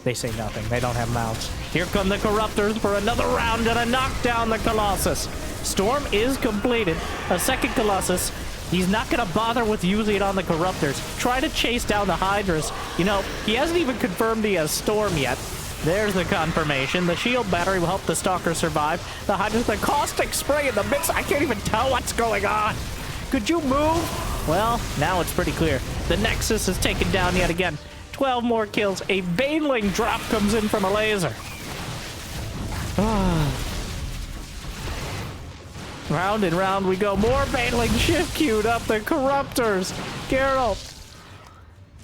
They say nothing. They don't have mouths. Here come the Corruptors for another round and a knockdown the Colossus. Storm is completed. A second Colossus. He's not going to bother with using it on the Corruptors. Try to chase down the Hydras. You know, he hasn't even confirmed he has Storm yet. There's the confirmation. The shield battery will help the Stalker survive. The Hydras, the caustic spray in the mix. I can't even tell what's going on. Could you move? Well, now it's pretty clear. The Nexus is taken down yet again. 12 more kills. A Baneling drop comes in from Elazer. Round and round we go. More Baneling shift queued up. The Corruptors. Geralt.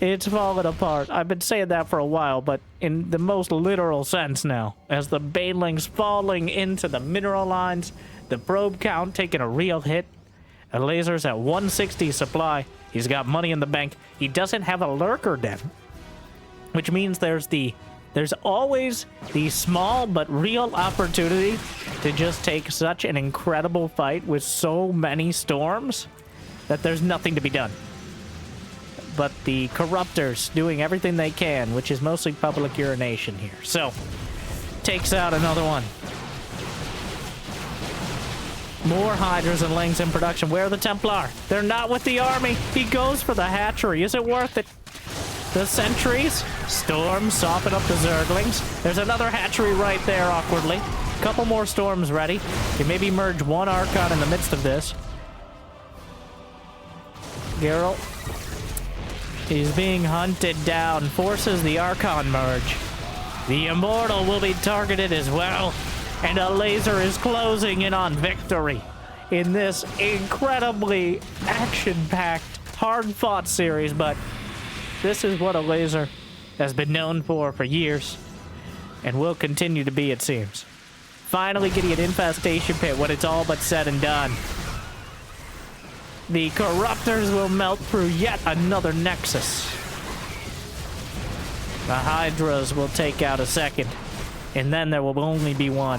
It's falling apart. I've been saying that for a while, but in the most literal sense now. As the Banelings falling into the mineral lines, the probe count taking a real hit. Elazer's at 160 supply. He's got money in the bank. He doesn't have a lurker den, which means there's always the small but real opportunity to just take such an incredible fight with so many storms that there's nothing to be done. But the Corruptors doing everything they can, which is mostly public urination here. So, takes out another one. More Hydras and Lings in production. Where are the Templar? They're not with the army. He goes for the hatchery. Is it worth it? The sentries. Storms soften up the Zerglings. There's another hatchery right there, awkwardly. Couple more storms ready. Can maybe merge one Archon in the midst of this. Geralt is being hunted down. Forces the Archon merge. The Immortal will be targeted as well. And Elazer is closing in on victory in this incredibly action-packed, hard-fought series, but this is what Elazer has been known for years, and will continue to be, it seems. Finally getting an infestation pit when it's all but said and done. The Corruptors will melt through yet another Nexus. The Hydras will take out a second. And then there will only be one.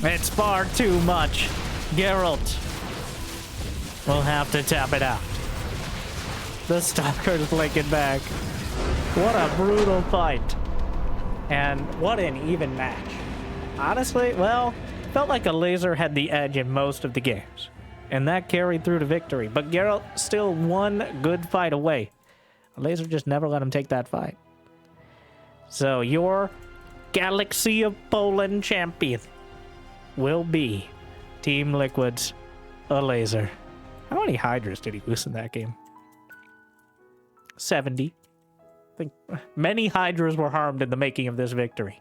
It's far too much. Geralt will have to tap it out. The Stalker's blinking back. What a brutal fight. And what an even match. Honestly, well, felt like Elazer had the edge in most of the games. And that carried through to victory. But Geralt still one good fight away. Elazer just never let him take that fight. So your Galaxy of Poland champion will be Team Liquid's Elazer. How many Hydras did he lose in that game? 70. I think many Hydras were harmed in the making of this victory.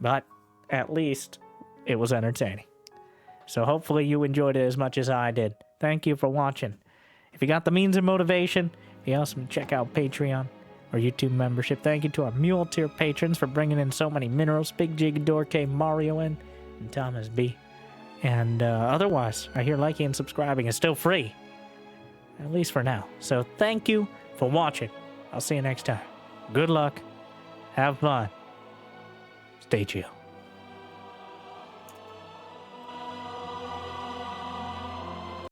But at least it was entertaining. So hopefully you enjoyed it as much as I did. Thank you for watching. If you got the means and motivation, it'd be awesome to check out Patreon or YouTube membership. Thank you to our Mule Tier patrons for bringing in so many minerals. Big Jig, Dork, Mario N, and Thomas B. And otherwise, I hear liking and subscribing is still free. At least for now. So thank you for watching. I'll see you next time. Good luck. Have fun. Stay chill.